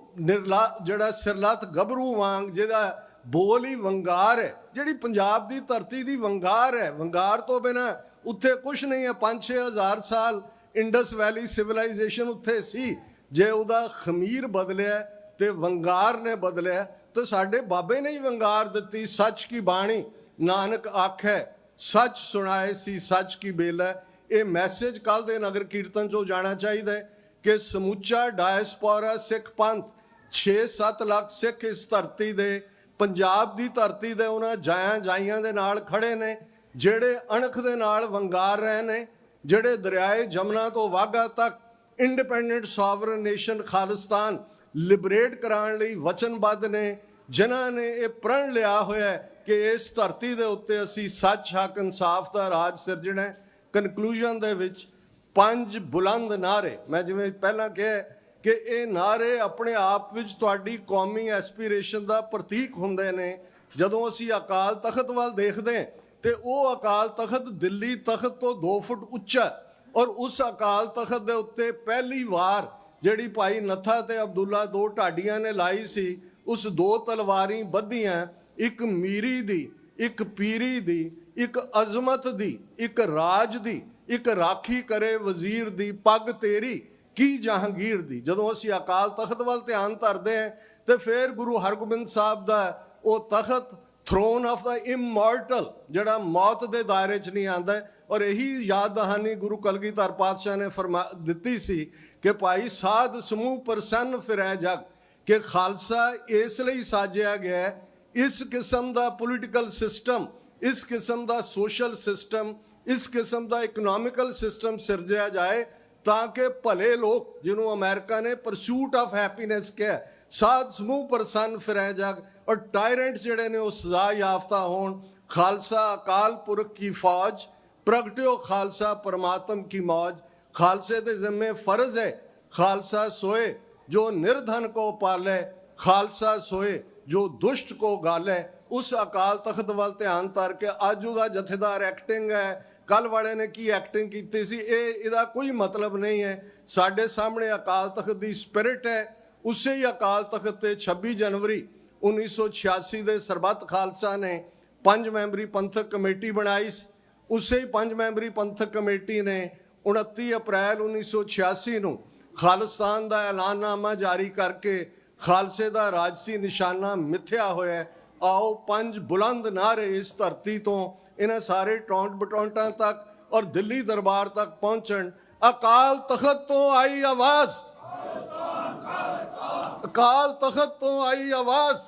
ਜਿਹੜਾ ਸਿਰਲੱਥ ਗੱਭਰੂ ਵਾਂਗ ਜਿਹਦਾ ਬੋਲ ਹੀ ਵੰਗਾਰ ਹੈ, ਜਿਹੜੀ ਪੰਜਾਬ ਦੀ ਧਰਤੀ ਦੀ ਵੰਗਾਰ ਹੈ। ਵੰਗਾਰ ਤੋਂ ਬਿਨਾਂ ਉੱਥੇ ਕੁਛ ਨਹੀਂ ਹੈ। 5-6 ਹਜ਼ਾਰ ਸਾਲ ਇੰਡਸ ਵੈਲੀ ਸਿਵਲਾਈਜੇਸ਼ਨ ਉੱਥੇ ਸੀ। ਜੇ ਉਹਦਾ ਖਮੀਰ ਬਦਲਿਆ ਤੇ ਵੰਗਾਰ ਨੇ ਬਦਲਿਆ, ਤਾਂ ਸਾਡੇ ਬਾਬੇ ਨੇ ਹੀ ਵੰਗਾਰ ਦਿੱਤੀ। ਸੱਚ ਕੀ ਬਾਣੀ ਨਾਨਕ ਆਖੈ, ਸੱਚ ਸੁਣਾਏ ਸੀ ਸੱਚ ਕੀ ਬੇਲਾ। ਇਹ ਮੈਸੇਜ ਕੱਲ੍ਹ ਦੇ ਨਗਰ ਕੀਰਤਨ 'ਚੋਂ ਜਾਣਾ ਚਾਹੀਦਾ ਹੈ ਕਿ ਸਮੁੱਚਾ ਡਾਇਸਪੋਰਾ ਸਿੱਖ ਪੰਥ, 6-7 ਲੱਖ ਸਿੱਖ ਇਸ ਧਰਤੀ ਦੇ, ਪੰਜਾਬ ਦੀ ਧਰਤੀ ਦੇ ਉਹਨਾਂ ਜਾਈਆਂ ਦੇ ਨਾਲ ਖੜੇ ਨੇ ਜਿਹੜੇ ਅਣਖ ਦੇ ਨਾਲ ਵੰਗਾਰ ਰਹੇ ਨੇ, ਜਿਹੜੇ ਦਰਿਆਏ ਜਮਨਾ ਤੋਂ ਵਾਘਾ ਤੱਕ independent sovereign nation Khalistan liberate ਕਰਾਉਣ ਲਈ ਵਚਨਬੱਧ ਨੇ, ਜਿਨ੍ਹਾਂ ਨੇ ਇਹ ਪ੍ਰਣ ਲਿਆ ਹੋਇਆ ਕਿ ਇਸ ਧਰਤੀ ਦੇ ਉੱਤੇ ਅਸੀਂ ਸੱਚ, ਹੱਕ, ਇਨਸਾਫ ਦਾ ਰਾਜ ਸਿਰਜਣਾ ਹੈ। ਕਨਕਲੂਜਨ ਦੇ ਵਿੱਚ 5 ਬੁਲੰਦ ਨਾਅਰੇ, ਮੈਂ ਜਿਵੇਂ ਪਹਿਲਾਂ ਕਿਹਾ ਕਿ ਇਹ ਨਾਅਰੇ ਆਪਣੇ ਆਪ ਵਿੱਚ ਤੁਹਾਡੀ ਕੌਮੀ ਐਸਪੀਰੇਸ਼ਨ ਦਾ ਪ੍ਰਤੀਕ ਹੁੰਦੇ ਨੇ। ਜਦੋਂ ਅਸੀਂ ਅਕਾਲ ਤਖਤ ਵੱਲ ਦੇਖਦੇ ਤੇ ਉਹ ਅਕਾਲ ਤਖਤ ਦਿੱਲੀ ਤਖਤ ਤੋਂ 2 ਫੁੱਟ ਉੱਚਾ, ਔਰ ਉਸ ਅਕਾਲ ਤਖਤ ਦੇ ਉੱਤੇ ਪਹਿਲੀ ਵਾਰ ਜਿਹੜੀ ਭਾਈ ਨੱਥਾ ਤੇ ਅਬਦੁੱਲਾ 2 ਢਾਡੀਆਂ ਨੇ ਲਾਈ ਸੀ, ਉਸ 2 ਤਲਵਾਰੀ ਬੱਧੀਆਂ, ਇੱਕ ਮੀਰੀ ਦੀ, ਇੱਕ ਪੀਰੀ ਦੀ, ਇੱਕ ਅਜ਼ਮਤ ਦੀ, ਇੱਕ ਰਾਜ ਦੀ, ਇੱਕ ਰਾਖੀ ਕਰੇ ਵਜ਼ੀਰ ਦੀ, ਪੱਗ ਤੇਰੀ ਕੀ ਜਹਾਂਗੀਰ ਦੀ। ਜਦੋਂ ਅਸੀਂ ਅਕਾਲ ਤਖਤ ਵੱਲ ਧਿਆਨ ਧਰਦੇ ਹਾਂ ਤੇ ਫਿਰ ਗੁਰੂ ਹਰਗੋਬਿੰਦ ਸਾਹਿਬ ਦਾ ਉਹ ਤਖਤ, ਥਰੋਨ ਆਫ ਦਾ ਇਮੋਰਟਲ, ਜਿਹੜਾ ਮੌਤ ਦੇ ਦਾਇਰੇ 'ਚ ਨਹੀਂ ਆਉਂਦਾ। ਔਰ ਇਹੀ ਯਾਦ ਦਹਾਨੀ ਗੁਰੂ ਕਲਗੀਧਰ ਪਾਤਸ਼ਾਹ ਨੇ ਦਿੱਤੀ ਸੀ ਕਿ ਭਾਈ ਸਾਧ ਸਮੂਹ ਪ੍ਰਸੰਨ ਫਿਰੈ ਜਗ, ਕਿ ਖਾਲਸਾ ਇਸ ਲਈ ਸਾਜਿਆ ਗਿਆ ਇਸ ਕਿਸਮ ਦਾ ਪੋਲੀਟੀਕਲ ਸਿਸਟਮ, ਇਸ ਕਿਸਮ ਦਾ ਸੋਸ਼ਲ ਸਿਸਟਮ, ਇਸ ਕਿਸਮ ਦਾ ਇਕਨੋਮਿਕਲ ਸਿਸਟਮ ਸਿਰਜਿਆ ਜਾਏ ਤਾਂ ਕਿ ਭਲੇ ਲੋਕ, ਜਿਹਨੂੰ ਅਮਰੀਕਾ ਨੇ ਪਰਸੂਟ ਆਫ ਹੈਪੀਨੈਸ ਕਿਹਾ, ਸਾਧ ਸਮੂਹ ਪ੍ਰਸੰਨ ਫਿਰੈ ਜਗ, ਔਰ ਟਾਇਰੈਂਟ ਜਿਹੜੇ ਨੇ ਉਹ ਸਜ਼ਾ ਯਾਫਤਾ ਹੋਣ। ਖਾਲਸਾ ਅਕਾਲ ਪੁਰਖ ਕੀ ਫੌਜ, ਪ੍ਰਗਟਿਓ ਖਾਲਸਾ ਪਰਮਾਤਮ ਕੀ ਮੌਜ। ਖਾਲਸੇ ਦੇ ਜ਼ਿੰਮੇ ਫਰਜ਼ ਹੈ, ਖਾਲਸਾ ਸੋਏ ਜੋ ਨਿਰਧਨ ਕੋ ਪਾਲੇ, ਖਾਲਸਾ ਸੋਏ ਜੋ ਦੁਸ਼ਟ ਕੋ ਗਾਲੇ। ਉਸ ਅਕਾਲ ਤਖਤ ਵੱਲ ਧਿਆਨ ਧਰ ਕੇ ਅੱਜ ਉਹਦਾ ਜਥੇਦਾਰ ਐਕਟਿੰਗ ਹੈ, ਕੱਲ੍ਹ ਵਾਲੇ ਨੇ ਕੀ ਐਕਟਿੰਗ ਕੀਤੀ ਸੀ, ਇਹਦਾ ਕੋਈ ਮਤਲਬ ਨਹੀਂ ਹੈ। ਸਾਡੇ ਸਾਹਮਣੇ ਅਕਾਲ ਤਖਤ ਦੀ ਸਪਿਰਿਟ ਹੈ। ਉਸੇ ਹੀ ਅਕਾਲ ਤਖਤ ਤੇ 26 ਜਨਵਰੀ 1986 ਦੇ ਸਰਬੱਤ ਖਾਲਸਾ ਨੇ 5 ਮੈਂਬਰੀ ਪੰਥਕ ਕਮੇਟੀ ਬਣਾਈ ਸੀ। ਉਸੇ ਹੀ 5 ਮੈਂਬਰੀ ਪੰਥਕ ਕਮੇਟੀ ਨੇ 29 ਅਪ੍ਰੈਲ 1986 ਨੂੰ ਖਾਲਿਸਤਾਨ ਦਾ ਐਲਾਨਨਾਮਾ ਜਾਰੀ ਕਰਕੇ ਖਾਲਸੇ ਦਾ ਰਾਜਸੀ ਨਿਸ਼ਾਨਾ ਮਿਥਿਆ ਹੋਇਆ। ਆਓ 5 ਬੁਲੰਦ ਨਾਅਰੇ ਇਸ ਧਰਤੀ ਤੋਂ ਇਹਨਾਂ ਸਾਰੇ ਟੌਂਟ ਬਟੌਂਟਾਂ ਤੱਕ ਔਰ ਦਿੱਲੀ ਦਰਬਾਰ ਤੱਕ ਪਹੁੰਚਣ। ਅਕਾਲ ਤਖਤ ਤੋਂ ਆਈ ਆਵਾਜ਼, ਅਕਾਲ ਤਖਤ ਤੋਂ ਆਈ ਆਵਾਜ਼,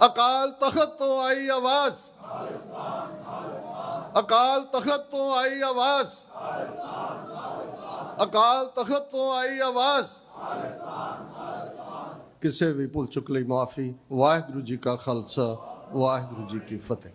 ਅਕਾਲ ਤਖਤ ਤੋਂ ਆਈ ਆਵਾਜ਼, ਅਕਾਲ ਤਖਤ ਤੋਂ ਆਈ ਆਵਾਜ਼, ਅਕਾਲ ਤਖਤ ਤੋਂ ਆਈ ਆਵਾਜ਼। ਕਿਸੇ ਵੀ ਭੁੱਲ ਚੁੱਕ ਲਈ ਮਾਫੀ। ਵਾਹਿਗੁਰੂ ਜੀ ਕਾ ਖਾਲਸਾ, ਵਾਹਿਗੁਰੂ ਜੀ ਕੀ ਫਤਿਹ।